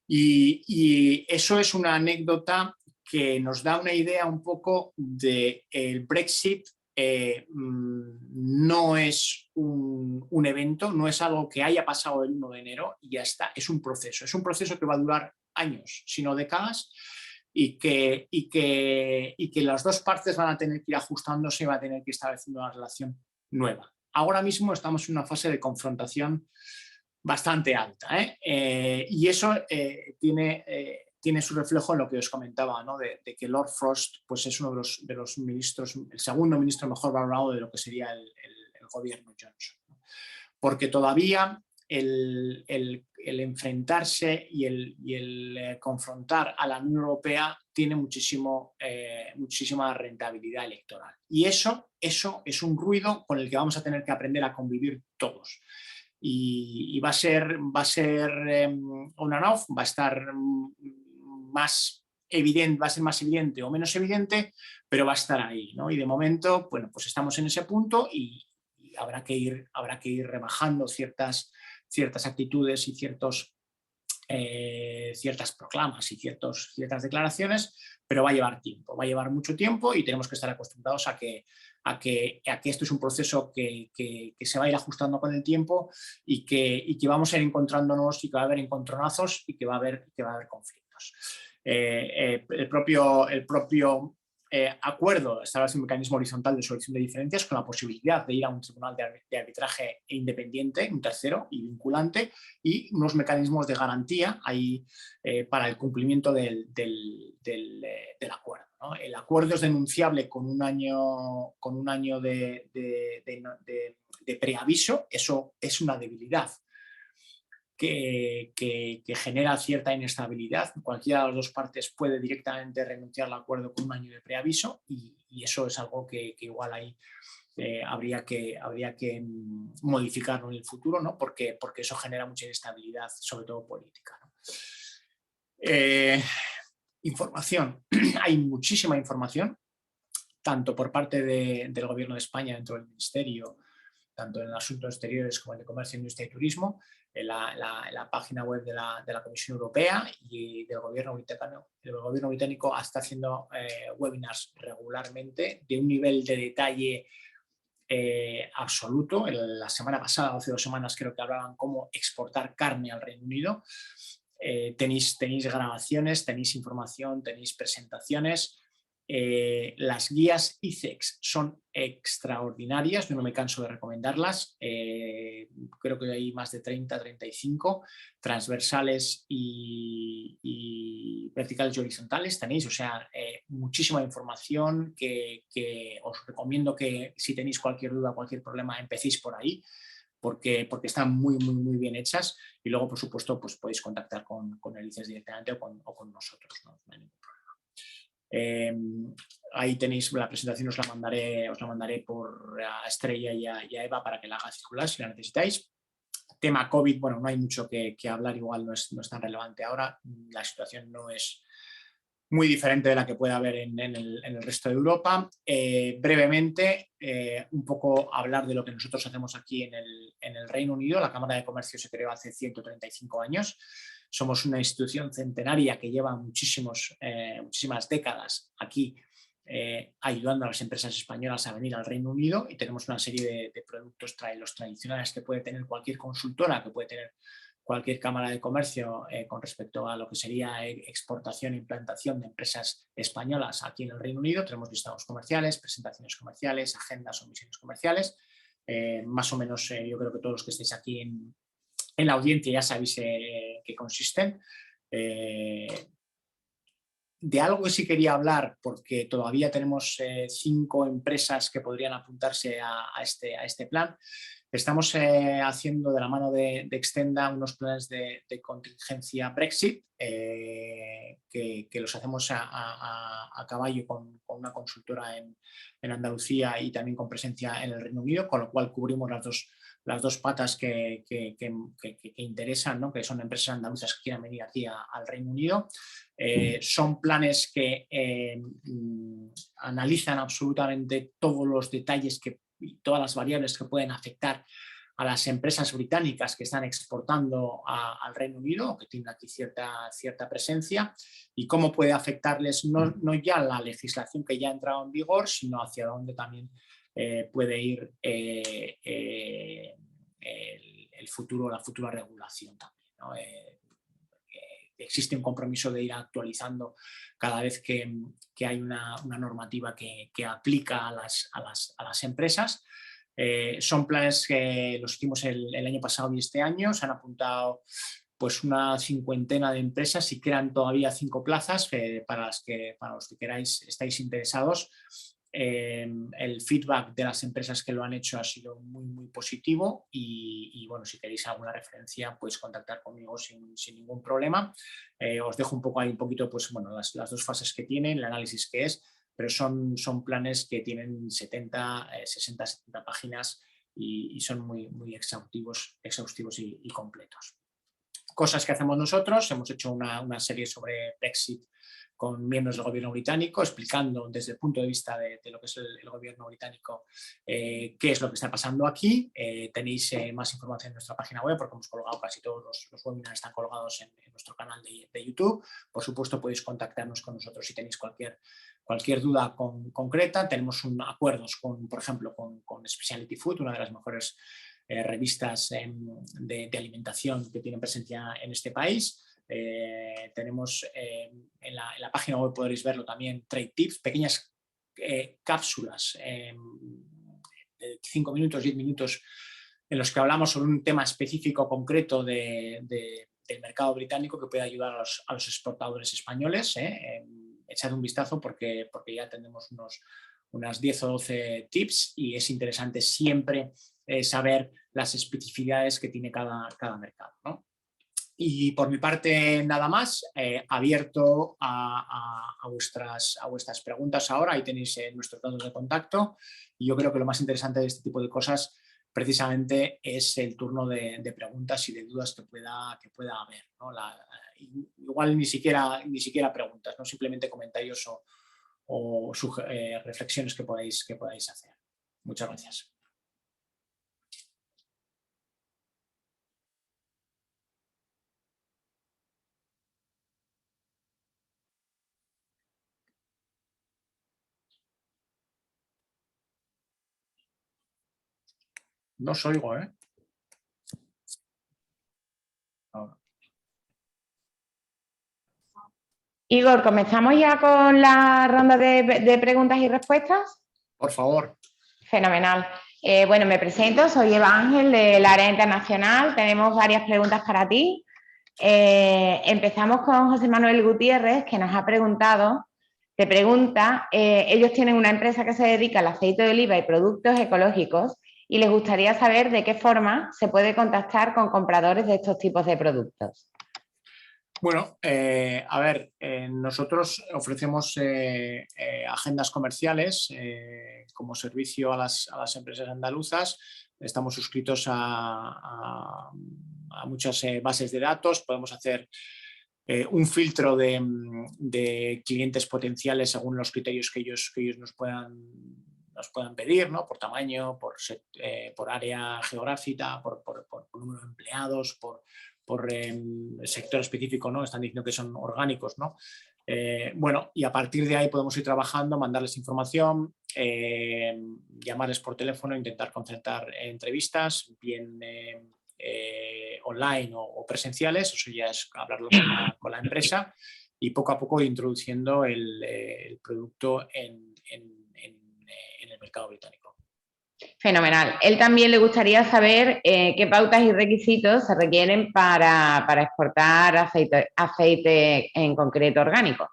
Y eso es una anécdota que nos da una idea un poco del Brexit. No es un evento, no es algo que haya pasado el 1 de enero y ya está, es un proceso que va a durar años, sino décadas, y que las dos partes van a tener que ir ajustándose y van a tener que ir estableciendo una relación nueva. Ahora mismo estamos en una fase de confrontación bastante alta, y eso tiene su reflejo en lo que os comentaba, ¿no? de que Lord Frost pues, es uno de los ministros, el segundo ministro mejor valorado de lo que sería el gobierno Johnson, ¿no? Porque todavía el enfrentarse y el confrontar a la Unión Europea tiene muchísima rentabilidad electoral. Y eso es un ruido con el que vamos a tener que aprender a convivir todos. Y va a ser on and off, va a estar más evidente, va a ser más evidente o menos evidente, pero va a estar ahí, ¿no? Y de momento, bueno, pues estamos en ese punto y habrá que ir rebajando ciertas actitudes y ciertas proclamas y ciertas declaraciones, pero va a llevar tiempo, va a llevar mucho tiempo y tenemos que estar acostumbrados a que esto es un proceso que se va a ir ajustando con el tiempo y que vamos a ir encontrándonos y que va a haber encontronazos y que va a haber conflictos. El propio acuerdo establece un mecanismo horizontal de solución de diferencias con la posibilidad de ir a un tribunal de arbitraje independiente, un tercero y vinculante, y unos mecanismos de garantía ahí para el cumplimiento del acuerdo, ¿no? El acuerdo es denunciable con un año de preaviso. Eso es una debilidad que genera cierta inestabilidad. Cualquiera de las dos partes puede directamente renunciar al acuerdo con un año de preaviso y eso es algo que igual ahí habría que modificarlo en el futuro, ¿no? Porque eso genera mucha inestabilidad, sobre todo política, ¿no? Información. Hay muchísima información, tanto por parte del Gobierno de España dentro del Ministerio, tanto en asuntos exteriores como en de comercio, industria y turismo, en la página web de la Comisión Europea y del gobierno británico. El gobierno británico está haciendo webinars regularmente de un nivel de detalle absoluto. La semana pasada, hace 2 semanas, creo que hablaban cómo exportar carne al Reino Unido. Tenéis grabaciones, tenéis información, tenéis presentaciones. Las guías ICEX son extraordinarias, yo no me canso de recomendarlas. Creo que hay más de 30, 35 transversales y verticales y horizontales tenéis, o sea, muchísima información que os recomiendo que si tenéis cualquier duda, cualquier problema, empecéis por ahí. Porque están muy, muy, muy bien hechas y luego, por supuesto, pues podéis contactar con el ICEX directamente o con nosotros, no hay ningún problema. Ahí tenéis la presentación, os la mandaré por a Estrella y a Eva para que la haga circular si la necesitáis. Tema COVID, bueno, no hay mucho que hablar, igual no es tan relevante ahora, la situación no es muy diferente de la que puede haber en el resto de Europa. Brevemente, un poco hablar de lo que nosotros hacemos aquí en el Reino Unido. La Cámara de Comercio se creó hace 135 años. Somos una institución centenaria que lleva muchísimas décadas aquí ayudando a las empresas españolas a venir al Reino Unido y tenemos una serie de productos los tradicionales que puede tener cualquier consultora, que puede tener cualquier cámara de comercio con respecto a lo que sería exportación e implantación de empresas españolas aquí en el Reino Unido. Tenemos listados comerciales, presentaciones comerciales, agendas o misiones comerciales. Más o menos yo creo que todos los que estéis aquí en la audiencia ya sabéis qué consisten. De algo que sí quería hablar, porque todavía tenemos 5 empresas que podrían apuntarse a este plan, Estamos haciendo de la mano de Extenda unos planes de contingencia Brexit que los hacemos a caballo con una consultora en Andalucía y también con presencia en el Reino Unido, con lo cual cubrimos las dos patas que interesan, ¿no? Que son empresas andaluzas que quieran venir aquí al Reino Unido. Son planes que analizan absolutamente todos los detalles y todas las variables que pueden afectar a las empresas británicas que están exportando al Reino Unido o que tienen aquí cierta presencia y cómo puede afectarles no ya la legislación que ya ha entrado en vigor, sino hacia dónde también puede ir el futuro, la futura regulación también, ¿no? Existe un compromiso de ir actualizando cada vez que hay una normativa que aplica a las empresas. Son planes que los hicimos el año pasado y este año. Se han apuntado pues una 50 de empresas y quedan todavía 5 plazas para los que estáis interesados. El feedback de las empresas que lo han hecho ha sido muy positivo y bueno, si queréis alguna referencia podéis contactar conmigo sin ningún problema. Os dejo un poquito pues bueno, las dos fases que tienen, el análisis que es, pero son planes que tienen 60, 70 páginas y son muy exhaustivos y completos. Cosas que hacemos nosotros, hemos hecho una serie sobre Brexit con miembros del gobierno británico, explicando desde el punto de vista de lo que es el gobierno británico qué es lo que está pasando aquí. Tenéis más información en nuestra página web porque hemos colgado casi todos los webinars, están colgados en nuestro canal de YouTube. Por supuesto podéis contactarnos con nosotros si tenéis cualquier duda concreta. Tenemos acuerdos, por ejemplo, con Specialty Food, una de las mejores revistas de alimentación que tienen presencia en este país. Tenemos en la página web, podréis verlo también, Trade Tips, pequeñas cápsulas de 5 minutos, 10 minutos en los que hablamos sobre un tema específico concreto del mercado británico que puede ayudar a los exportadores españoles. Echad un vistazo porque ya tenemos unas 10 o 12 tips y es interesante siempre saber las especificidades que tiene cada mercado, ¿no? Y por mi parte nada más, abierto a vuestras preguntas ahora. Ahí tenéis nuestros datos de contacto y yo creo que lo más interesante de este tipo de cosas precisamente es el turno de preguntas y de dudas que pueda haber, ¿no? Igual ni siquiera preguntas, ¿no? Simplemente comentarios o reflexiones que podáis hacer. Muchas gracias. No os oigo, ¿eh? Ahora. Igor, ¿comenzamos ya con la ronda de preguntas y respuestas? Por favor. Fenomenal. Bueno, me presento, soy Eva Ángel del área internacional. Tenemos varias preguntas para ti. Empezamos con José Manuel Gutiérrez, que nos ha preguntado, ellos tienen una empresa que se dedica al aceite de oliva y productos ecológicos y les gustaría saber de qué forma se puede contactar con compradores de estos tipos de productos. Bueno, a ver, nosotros ofrecemos agendas comerciales como servicio a las empresas andaluzas. Estamos suscritos a muchas bases de datos. Podemos hacer un filtro de clientes potenciales según los criterios que ellos nos puedan pedir, ¿no? Por tamaño, por área geográfica, por número de empleados, por sector específico, ¿no? Están diciendo que son orgánicos, ¿no? Bueno, y a partir de ahí podemos ir trabajando, mandarles información, llamarles por teléfono, intentar concertar entrevistas, bien online o presenciales, eso ya es hablarlo con la empresa y poco a poco ir introduciendo el producto en el mercado británico. Fenomenal. Él también le gustaría saber qué pautas y requisitos se requieren para exportar aceite en concreto orgánico.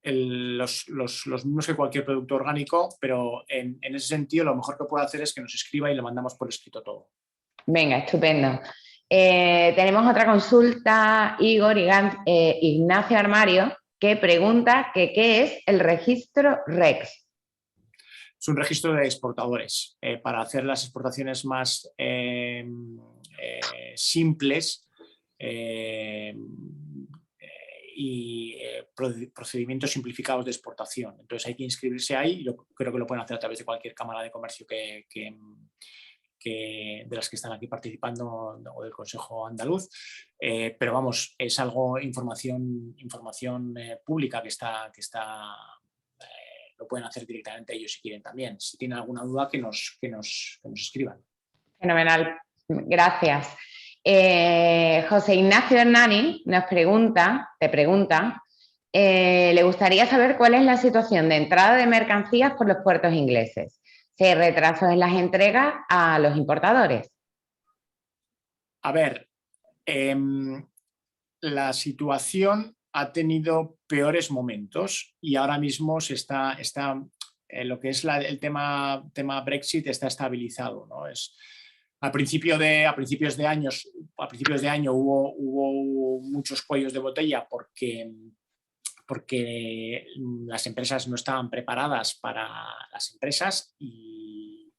los mismos que cualquier producto orgánico, pero en ese sentido lo mejor que puede hacer es que nos escriba y le mandamos por escrito todo. Venga, estupendo. Tenemos otra consulta, Ignacio Armario, que pregunta que qué es el registro REX. Es un registro de exportadores para hacer las exportaciones más simples y procedimientos simplificados de exportación. Entonces hay que inscribirse ahí y creo que lo pueden hacer a través de cualquier cámara de comercio de las que están aquí participando o del Consejo Andaluz, pero vamos, es algo, información pública que está lo pueden hacer directamente ellos si quieren también. Si tienen alguna duda, que nos escriban. Fenomenal, gracias. José Ignacio Hernani te pregunta, le gustaría saber cuál es la situación de entrada de mercancías por los puertos ingleses. Si hay retrasos en las entregas a los importadores. A ver, la situación ha tenido peores momentos y ahora mismo está lo que es el tema Brexit está estabilizado, ¿no? A principios de año hubo muchos cuellos de botella porque las empresas no estaban preparadas para las empresas y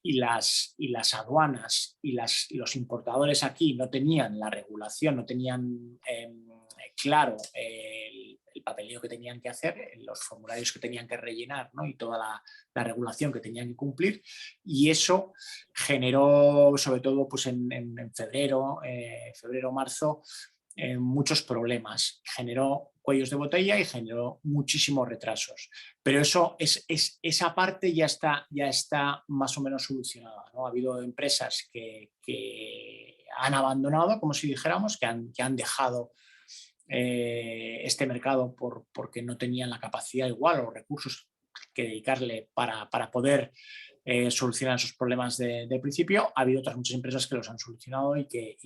las aduanas y los importadores aquí no tenían la regulación, no tenían claro el papeleo que tenían que hacer, los formularios que tenían que rellenar, ¿no? Y toda la regulación que tenían que cumplir, y eso generó, sobre todo pues en febrero, marzo, muchos problemas. Generó cuellos de botella y generó muchísimos retrasos. Pero esa parte ya está más o menos solucionada, ¿no? Ha habido empresas que han abandonado, como si dijéramos, que han dejado este mercado porque no tenían la capacidad igual o los recursos que dedicarle para poder solucionar esos problemas de principio. Ha habido otras muchas empresas que los han solucionado y que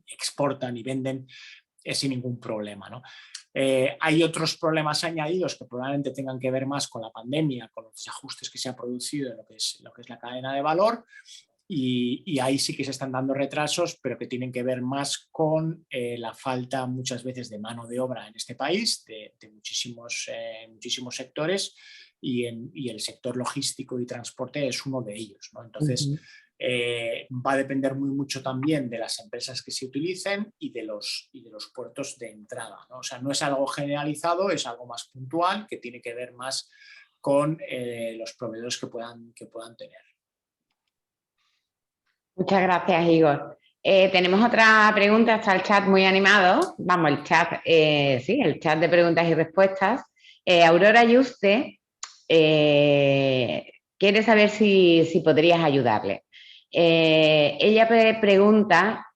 exportan y venden sin ningún problema, ¿no? Hay otros problemas añadidos que probablemente tengan que ver más con la pandemia, con los ajustes que se han producido en lo que es la cadena de valor, y ahí sí que se están dando retrasos, pero que tienen que ver más con la falta muchas veces de mano de obra en este país, de muchísimos sectores, y el sector logístico y transporte es uno de ellos, ¿no? Entonces, va a depender mucho también de las empresas que se utilicen y de los puertos de entrada, ¿no? O sea, no es algo generalizado, es algo más puntual que tiene que ver más con los proveedores que puedan tener. Muchas gracias, Igor. Tenemos otra pregunta, está el chat muy animado. Vamos, el chat de preguntas y respuestas. Aurora Yuste quiere saber si podrías ayudarle. Ella pregunta,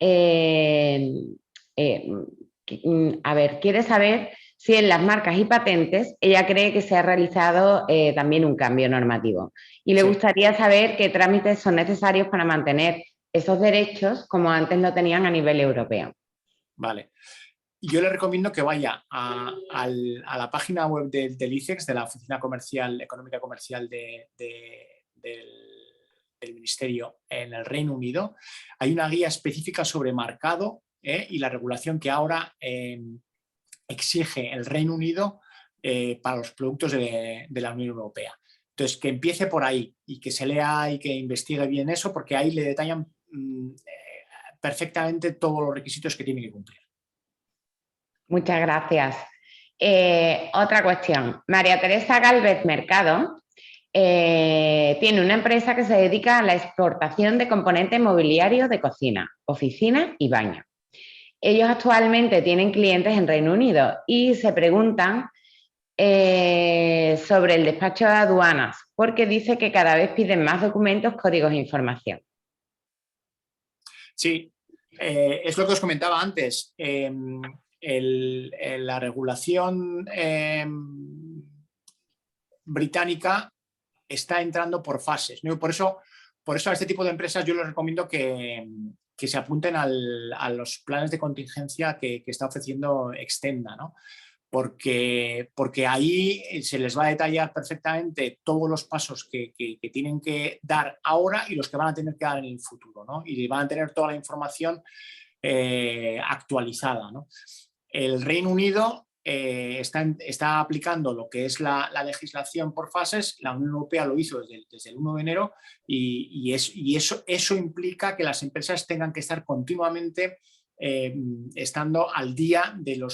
quiere saber si en las marcas y patentes ella cree que se ha realizado también un cambio normativo. Y le gustaría saber qué trámites son necesarios para mantener esos derechos como antes lo tenían a nivel europeo. Vale. Yo le recomiendo que vaya a la página web del ICEX, de la Oficina Económica Comercial del Ministerio en el Reino Unido. Hay una guía específica sobre marcado y la regulación que ahora exige el Reino Unido para los productos de la Unión Europea. Entonces, que empiece por ahí y que se lea y que investigue bien eso, porque ahí le detallan perfectamente todos los requisitos que tiene que cumplir. Muchas gracias. Otra cuestión. María Teresa Gálvez Mercado tiene una empresa que se dedica a la exportación de componentes mobiliarios de cocina, oficina y baño. Ellos actualmente tienen clientes en Reino Unido y se preguntan sobre el despacho de aduanas, porque dice que cada vez piden más documentos, códigos e información. Sí, es lo que os comentaba antes. La regulación británica está entrando por fases, ¿no? Por eso a este tipo de empresas yo les recomiendo que se apunten a los planes de contingencia que está ofreciendo Extenda, ¿no? porque ahí se les va a detallar perfectamente todos los pasos que tienen que dar ahora y los que van a tener que dar en el futuro, ¿no? Y van a tener toda la información actualizada, ¿no? El Reino Unido está aplicando lo que es la legislación por fases. La Unión Europea lo hizo desde el 1 de enero y eso implica que las empresas tengan que estar continuamente estando al día de la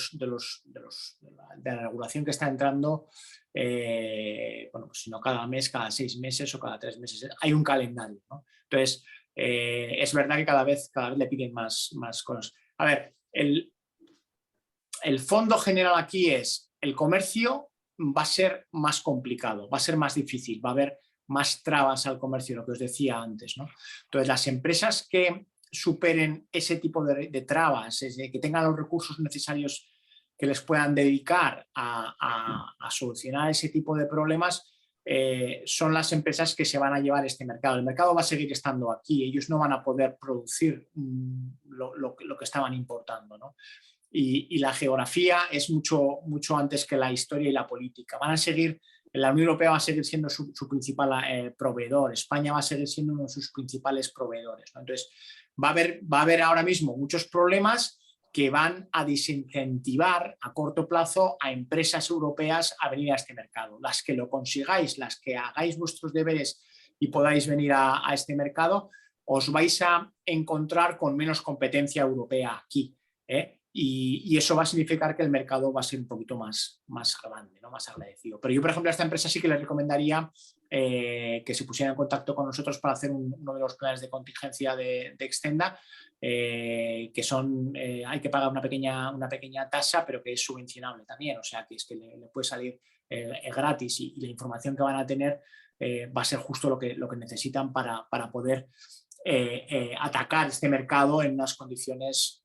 regulación que está entrando, bueno, pues si no cada mes, cada 6 meses o cada 3 meses. Hay un calendario, ¿no? Entonces, es verdad que cada vez le piden más cosas. A ver, el fondo general aquí es: el comercio va a ser más complicado, va a ser más difícil, va a haber más trabas al comercio, lo que os decía antes, ¿no? Entonces, las empresas que superen ese tipo de trabas, que tengan los recursos necesarios que les puedan dedicar a solucionar ese tipo de problemas, son las empresas que se van a llevar este mercado. El mercado va a seguir estando aquí, ellos no van a poder producir lo que estaban importando, ¿no? Y la geografía es mucho antes que la historia y la política. La Unión Europea va a seguir siendo su principal proveedor, España va a seguir siendo uno de sus principales proveedores, ¿no? Entonces, va a haber ahora mismo muchos problemas que van a desincentivar a corto plazo a empresas europeas a venir a este mercado. Las que lo consigáis, las que hagáis vuestros deberes y podáis venir a este mercado, os vais a encontrar con menos competencia europea aquí, ¿eh? Y eso va a significar que el mercado va a ser un poquito más grande, ¿no? Más agradecido. Pero yo, por ejemplo, a esta empresa sí que les recomendaría que se pusieran en contacto con nosotros para hacer uno de los planes de contingencia de Extenda, que son, hay que pagar una pequeña tasa, pero que es subvencionable también, o sea que es que le puede salir gratis y la información que van a tener va a ser justo lo que necesitan para poder atacar este mercado en unas condiciones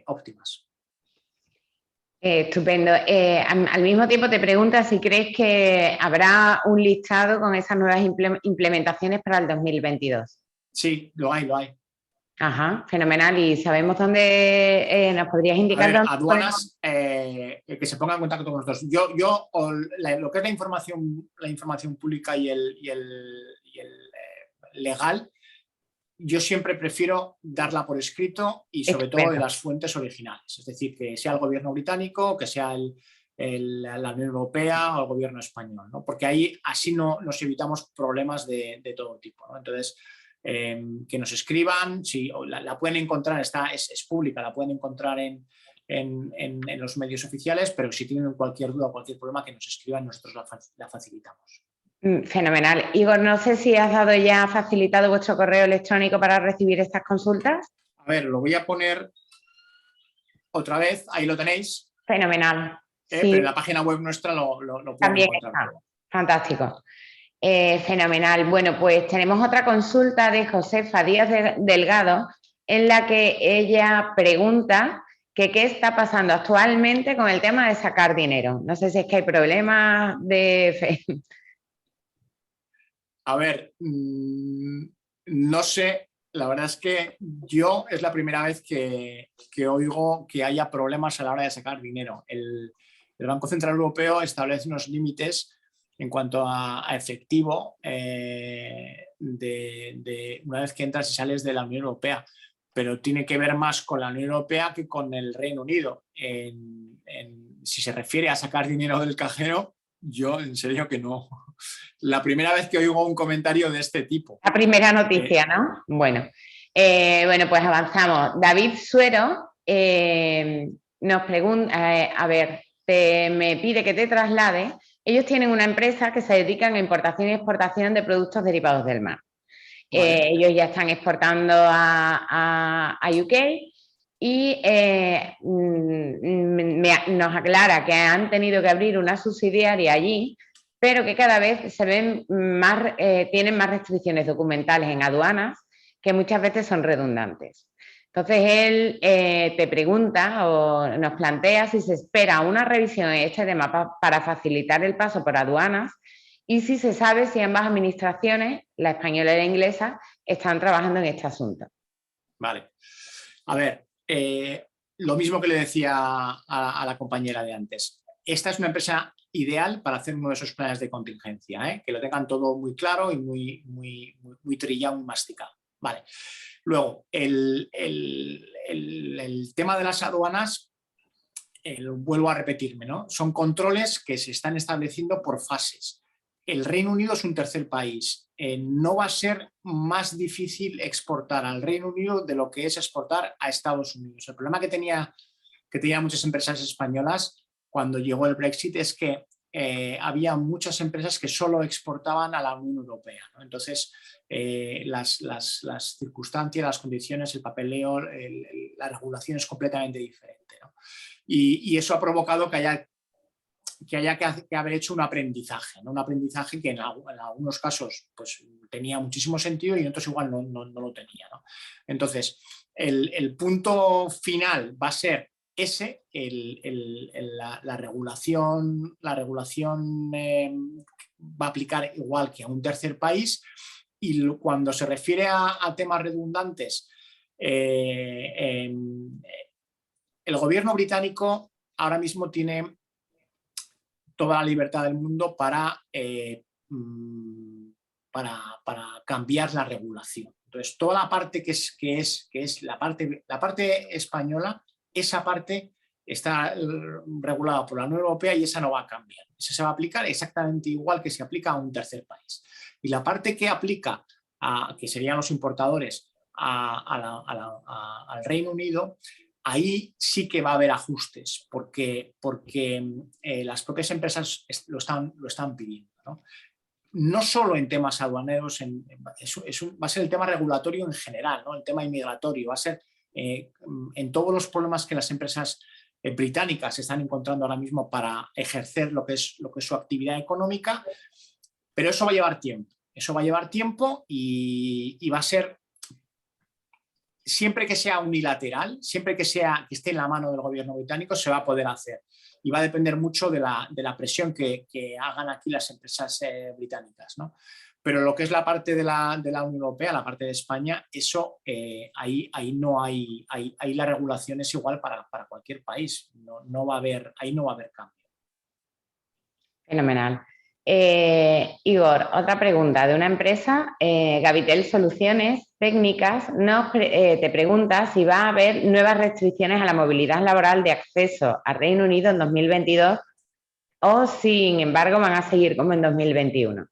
óptimas. Estupendo. Al mismo tiempo te pregunta si crees que habrá un listado con esas nuevas implementaciones para el 2022. Sí, lo hay. Ajá, fenomenal. ¿Y sabemos dónde nos podrías indicar? A ver, aduanas que se pongan en contacto con nosotros. Yo lo que es la información pública y el legal, yo siempre prefiero darla por escrito y sobre todo de las fuentes originales. Es decir, que sea el gobierno británico, que sea la Unión Europea o el gobierno español, ¿no? Porque ahí así nos evitamos problemas de todo tipo, ¿no? Entonces, que nos escriban, si la pueden encontrar, es pública, la pueden encontrar en los medios oficiales, pero si tienen cualquier duda o cualquier problema, que nos escriban, nosotros la facilitamos. Fenomenal. Igor, no sé si has facilitado vuestro correo electrónico para recibir estas consultas. A ver, lo voy a poner otra vez, ahí lo tenéis. Fenomenal. Sí. Pero en la página web nuestra lo pueden también encontrar. Está. Fantástico. Fenomenal. Bueno, pues tenemos otra consulta de Josefa Díaz Delgado, en la que ella pregunta que qué está pasando actualmente con el tema de sacar dinero. No sé si es que hay problemas de... A ver, no sé, la verdad es que es la primera vez que oigo que haya problemas a la hora de sacar dinero. El Banco Central Europeo establece unos límites en cuanto a efectivo de una vez que entras y sales de la Unión Europea, pero tiene que ver más con la Unión Europea que con el Reino Unido. Si se refiere a sacar dinero del cajero, yo en serio que no. La primera vez que oigo un comentario de este tipo. La primera noticia, ¿no? Bueno, pues avanzamos. David Suero nos pregunta, me pide que te traslade. Ellos tienen una empresa que se dedica a importación y exportación de productos derivados del mar. Vale. Ellos ya están exportando a UK y nos aclara que han tenido que abrir una subsidiaria allí, pero que cada vez se ven tienen más restricciones documentales en aduanas que muchas veces son redundantes. Entonces él te pregunta o nos plantea si se espera una revisión en este tema para facilitar el paso por aduanas y si se sabe si ambas administraciones, la española y la inglesa, están trabajando en este asunto. Vale. A ver, lo mismo que le decía a la compañera de antes. esta es una empresa ideal para hacer uno de esos planes de contingencia, que lo tengan todo muy claro y muy trillado, muy masticado. Vale. Luego, el tema de las aduanas, vuelvo a repetirme, ¿no? Son controles que se están estableciendo por fases. El Reino Unido es un tercer país. No va a ser más difícil exportar al Reino Unido de lo que es exportar a Estados Unidos. El problema que tenía muchas empresas españolas cuando llegó el Brexit es que había muchas empresas que solo exportaban a la Unión Europea, ¿no? Entonces, las circunstancias, las condiciones, el papeleo, la regulación es completamente diferente, ¿no? Y eso ha provocado que haya que haber hecho un aprendizaje, ¿no? Un aprendizaje que en algunos casos pues, tenía muchísimo sentido y en otros igual no lo tenía, ¿no? Entonces, el punto final va a ser ese, la regulación va a aplicar igual que a un tercer país, y cuando se refiere a temas redundantes, el gobierno británico ahora mismo tiene toda la libertad del mundo para cambiar la regulación. Entonces, toda la parte que es la parte española, esa parte está regulada por la Unión Europea y esa no va a cambiar. Esa se va a aplicar exactamente igual que se aplica a un tercer país. Y la parte que aplica, que serían los importadores, al Reino Unido, ahí sí que va a haber ajustes, porque las propias empresas lo están pidiendo, ¿no? No solo en temas aduaneros, va a ser el tema regulatorio en general, ¿no? El tema inmigratorio, va a ser en todos los problemas que las empresas británicas están encontrando ahora mismo para ejercer lo que es su actividad económica, pero eso va a llevar tiempo. Eso va a llevar tiempo y va a ser, siempre que sea unilateral, siempre que esté en la mano del gobierno británico, se va a poder hacer. Y va a depender mucho de la presión que hagan aquí las empresas británicas, ¿no? Pero lo que es la parte de la Unión Europea, la parte de España, eso ahí no hay, ahí la regulación es igual para cualquier país. No va a haber cambio. Fenomenal. Igor, otra pregunta de una empresa, Gabitel Soluciones Técnicas, te pregunta si va a haber nuevas restricciones a la movilidad laboral de acceso al Reino Unido en 2022 o, sin embargo, van a seguir como en 2021.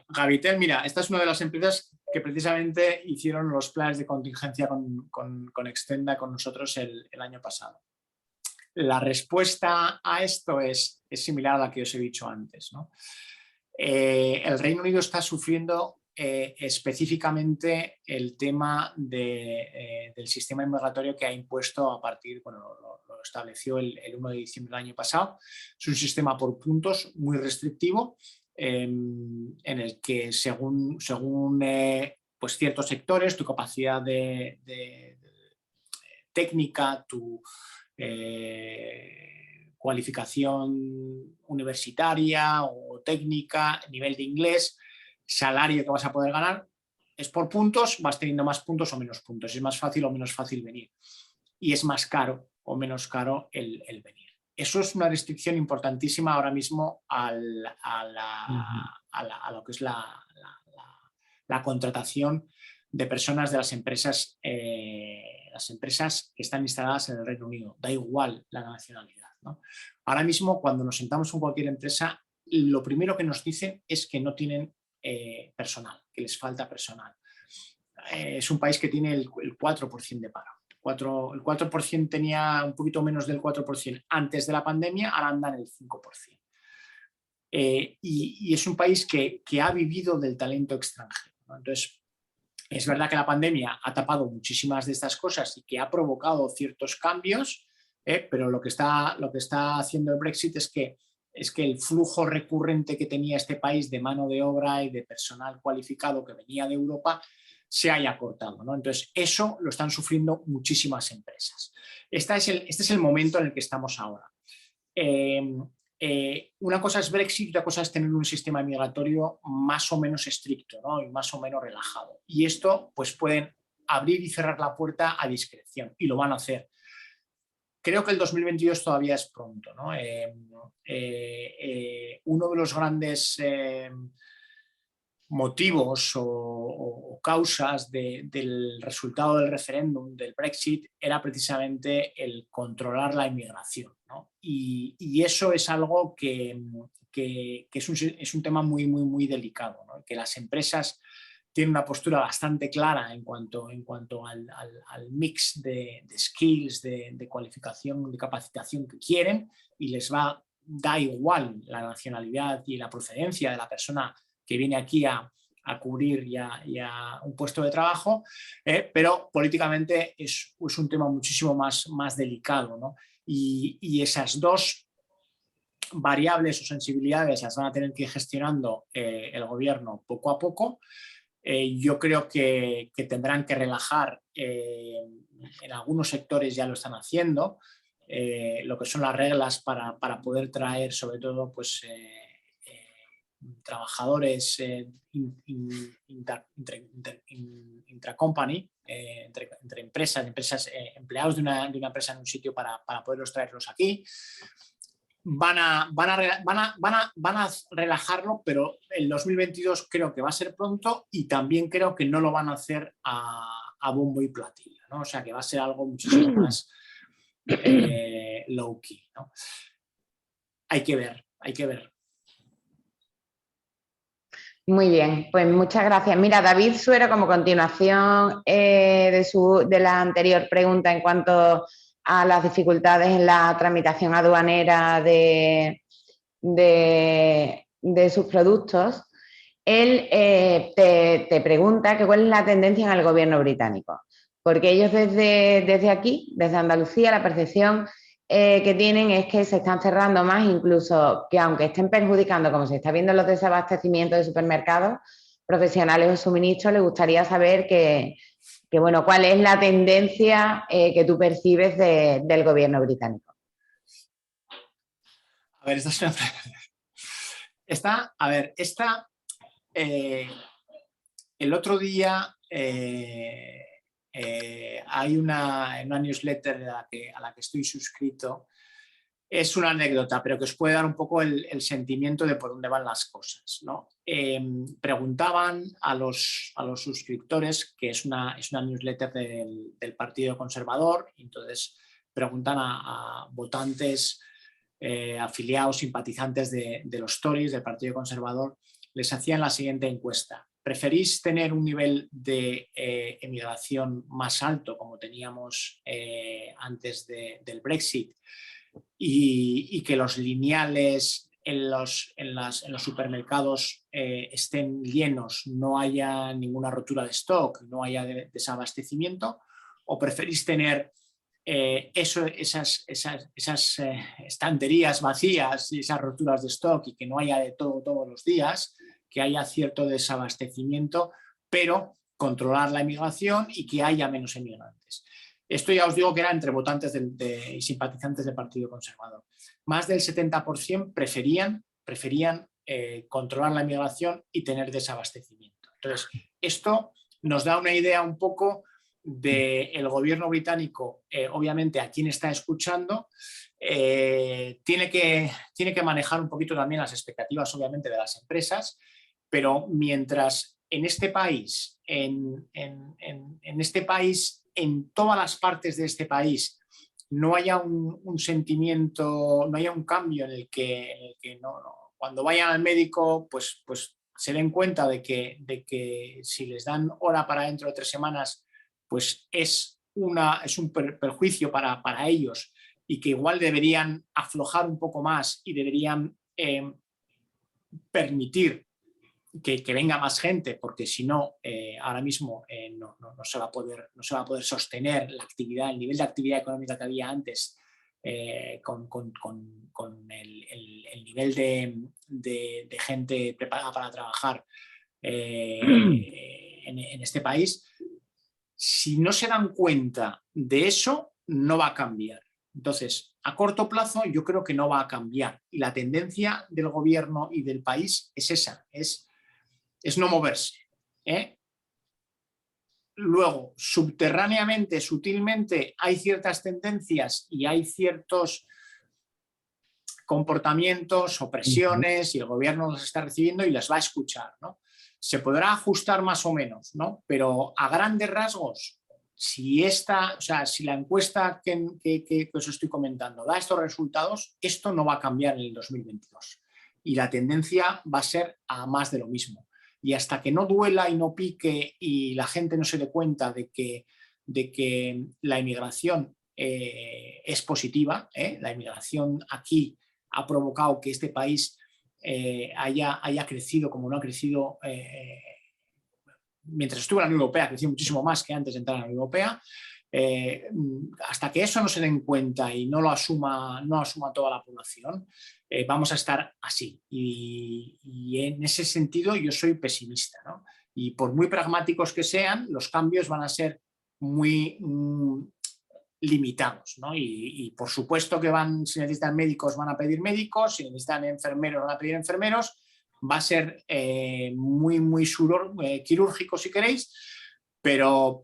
Gabitel, mira, esta es una de las empresas que precisamente hicieron los planes de contingencia con Extenda con nosotros el año pasado. La respuesta a esto es similar a la que os he dicho antes, ¿no? El Reino Unido está sufriendo específicamente el tema del sistema inmigratorio que ha impuesto a partir, bueno, lo estableció el 1 de diciembre del año pasado. Es un sistema por puntos muy restrictivo, en el que según pues ciertos sectores, tu capacidad de técnica, tu cualificación universitaria o técnica, nivel de inglés, salario que vas a poder ganar, es por puntos, vas teniendo más puntos o menos puntos, es más fácil o menos fácil venir y es más caro o menos caro el venir. Eso es una restricción importantísima ahora mismo a lo que es la contratación de personas de las empresas que están instaladas en el Reino Unido. Da igual la nacionalidad, ¿no? Ahora mismo, cuando nos sentamos con cualquier empresa, lo primero que nos dicen es que no tienen personal, que les falta personal. Es un país que tiene el 4% de paro. El 4% tenía un poquito menos del 4% antes de la pandemia, ahora anda en el 5%. Y es un país que ha vivido del talento extranjero, ¿no? Entonces, es verdad que la pandemia ha tapado muchísimas de estas cosas y que ha provocado ciertos cambios, pero lo que está haciendo el Brexit es que el flujo recurrente que tenía este país de mano de obra y de personal cualificado que venía de Europa se haya cortado, ¿no? Entonces, eso lo están sufriendo muchísimas empresas. Este es el momento en el que estamos ahora. Una cosa es Brexit y otra cosa es tener un sistema migratorio más o menos estricto, ¿no? Y más o menos relajado. Y esto, pues pueden abrir y cerrar la puerta a discreción y lo van a hacer. creo que el 2022 todavía es pronto, ¿no? Uno de los grandes motivos o causas del resultado del referéndum del Brexit era precisamente el controlar la inmigración, ¿no? Y eso es algo que es un tema muy, muy, muy delicado, ¿no? Que las empresas tienen una postura bastante clara en cuanto al mix de skills, de cualificación, de capacitación que quieren, y da igual la nacionalidad y la procedencia de la persona que viene aquí a cubrir ya un puesto de trabajo, pero políticamente es un tema muchísimo más delicado, ¿no? Y esas dos variables o sensibilidades las van a tener que ir gestionando el gobierno poco a poco. Yo creo que tendrán que relajar, en algunos sectores ya lo están haciendo, lo que son las reglas para poder traer sobre todo pues, trabajadores intracompany, entre empresas, empleados de una empresa en un sitio para poderlos traerlos aquí. Van a relajarlo, pero el 2022 creo que va a ser pronto, y también creo que no lo van a hacer a bombo y platillo, ¿no? O sea que va a ser algo muchísimo más low key, ¿no? Hay que ver. Muy bien, pues muchas gracias. Mira, David Suero, como continuación de la anterior pregunta en cuanto a las dificultades en la tramitación aduanera de sus productos, él te pregunta que cuál es la tendencia en el gobierno británico, porque ellos desde aquí, desde Andalucía, la percepción que tienen es que se están cerrando más, incluso que aunque estén perjudicando, como se está viendo en los desabastecimientos de supermercados, profesionales o suministros, les gustaría saber bueno, cuál es la tendencia que tú percibes del gobierno británico. A ver, el otro día hay una newsletter a la que estoy suscrito. Es una anécdota, pero que os puede dar un poco el sentimiento de por dónde van las cosas, ¿no? Preguntaban a los suscriptores, que es una newsletter del Partido Conservador, y entonces preguntan a votantes, afiliados, simpatizantes de los Tories, del Partido Conservador, les hacían la siguiente encuesta: ¿preferís tener un nivel de emigración más alto, como teníamos antes del Brexit, y que los lineales en los supermercados estén llenos, no haya ninguna rotura de stock, no haya desabastecimiento? ¿O preferís tener esas estanterías vacías y esas roturas de stock, y que no haya de todo todos los días, que haya cierto desabastecimiento, pero controlar la emigración y que haya menos emigrantes? Esto ya os digo que era entre votantes y simpatizantes del Partido Conservador. Más del 70% preferían controlar la emigración y tener desabastecimiento. Entonces, esto nos da una idea un poco del gobierno británico. Obviamente, a quien está escuchando, tiene que manejar un poquito también las expectativas, obviamente, de las empresas, pero mientras en este país, en todas las partes de este país, no haya un sentimiento, no haya un cambio en el que cuando vayan al médico, pues se den cuenta de que si les dan hora para dentro de 3 semanas, pues es un perjuicio para ellos, y que igual deberían aflojar un poco más y deberían permitir que venga más gente, porque si no, ahora mismo no se va a poder sostener la actividad, el nivel de actividad económica que había antes, con el nivel de gente preparada para trabajar en este país. Si no se dan cuenta de eso, no va a cambiar. Entonces, a corto plazo yo creo que no va a cambiar, y la tendencia del gobierno y del país es esa, es no moverse, luego, subterráneamente, sutilmente, hay ciertas tendencias y hay ciertos comportamientos o presiones y el gobierno los está recibiendo y las va a escuchar, ¿no? Se podrá ajustar más o menos, ¿no? Pero a grandes rasgos, si la encuesta que os estoy comentando da estos resultados, esto no va a cambiar en el 2022 y la tendencia va a ser a más de lo mismo. Y hasta que no duela y no pique y la gente no se dé cuenta de que la inmigración es positiva, la inmigración aquí ha provocado que este país haya crecido como no ha crecido mientras estuvo en la Unión Europea, creció muchísimo más que antes de entrar en la Unión Europea. Hasta que eso no se den cuenta y no lo asuma toda la población, vamos a estar así. Y en ese sentido yo soy pesimista, ¿no? Y por muy pragmáticos que sean, los cambios van a ser muy limitados, ¿no? Y por supuesto que si necesitan médicos van a pedir médicos, si necesitan enfermeros van a pedir enfermeros, va a ser muy quirúrgico si queréis, pero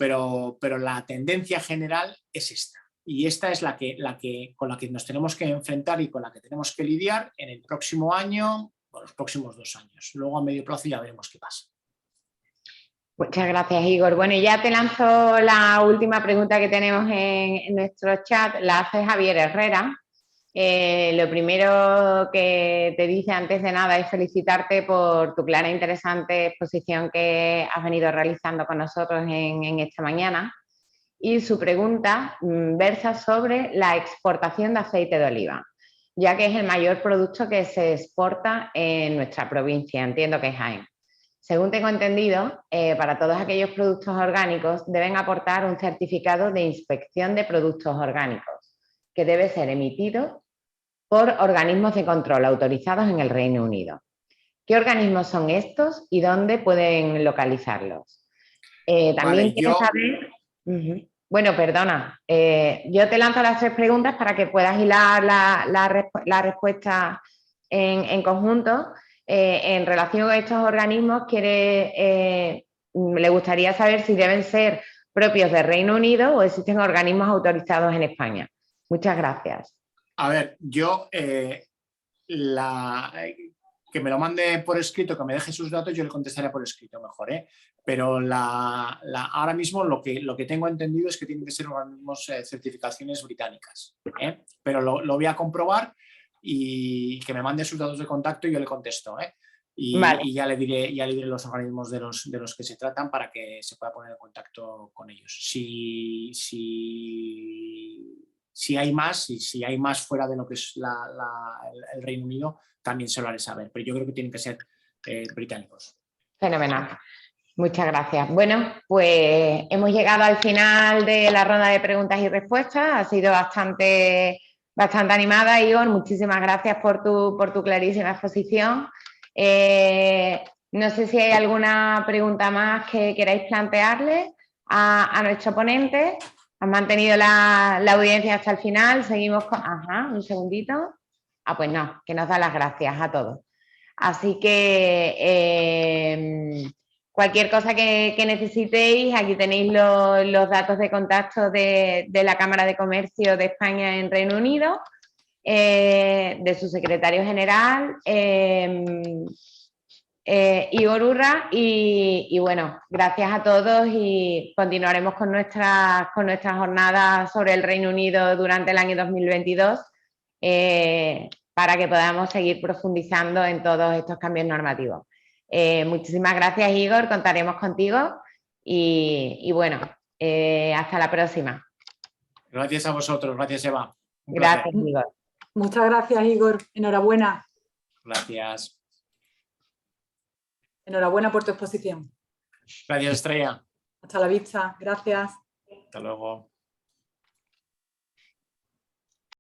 la tendencia general es esta. Y esta es con la que nos tenemos que enfrentar y con la que tenemos que lidiar en el próximo año o los próximos 2 años. Luego a medio plazo ya veremos qué pasa. Muchas gracias, Igor. Bueno, ya te lanzo la última pregunta que tenemos en nuestro chat. La hace Javier Herrera. Lo primero que te dice antes de nada es felicitarte por tu clara e interesante exposición que has venido realizando con nosotros en esta mañana. Y su pregunta versa sobre la exportación de aceite de oliva, ya que es el mayor producto que se exporta en nuestra provincia, entiendo que es Jaén. Según tengo entendido, para todos aquellos productos orgánicos deben aportar un certificado de inspección de productos orgánicos, que debe ser emitido por organismos de control autorizados en el Reino Unido. ¿Qué organismos son estos y dónde pueden localizarlos? También quiero saber... Bueno, perdona, yo te lanzo las 3 preguntas para que puedas hilar la respuesta en conjunto. En relación a estos organismos, le gustaría saber si deben ser propios del Reino Unido o existen organismos autorizados en España. Muchas gracias. A ver, yo que me lo mande por escrito, que me deje sus datos, yo le contestaré por escrito mejor, ¿eh? Pero ahora mismo lo que tengo entendido es que tienen que ser organismos certificaciones británicas, ¿eh? Pero lo voy a comprobar y que me mande sus datos de contacto y yo le contesto, ¿eh? Vale. Y ya le diré los organismos de los que se tratan para que se pueda poner en contacto con ellos. Si hay más, y si hay más fuera de lo que es el Reino Unido, también se lo haré saber, pero yo creo que tienen que ser británicos. Fenomenal. Muchas gracias. Bueno, pues hemos llegado al final de la ronda de preguntas y respuestas. Ha sido bastante animada, Igor. Muchísimas gracias por tu clarísima exposición. No sé si hay alguna pregunta más que queráis plantearle a nuestro ponente. Han mantenido la audiencia hasta el final. Seguimos con... un segundito. Pues no, que nos da las gracias a todos. Así que cualquier cosa que necesitéis, aquí tenéis los datos de contacto de la Cámara de Comercio de España en Reino Unido, de su secretario general, Igor Urra, y bueno, gracias a todos y continuaremos con nuestras jornadas sobre el Reino Unido durante el año 2022 para que podamos seguir profundizando en todos estos cambios normativos. Muchísimas gracias, Igor, contaremos contigo y bueno, hasta la próxima. Gracias a vosotros, gracias, Eva. Gracias, Igor. Muchas gracias, Igor. Enhorabuena. Gracias. Enhorabuena por tu exposición. Gracias, Estrella. Hasta la vista. Gracias. Hasta luego.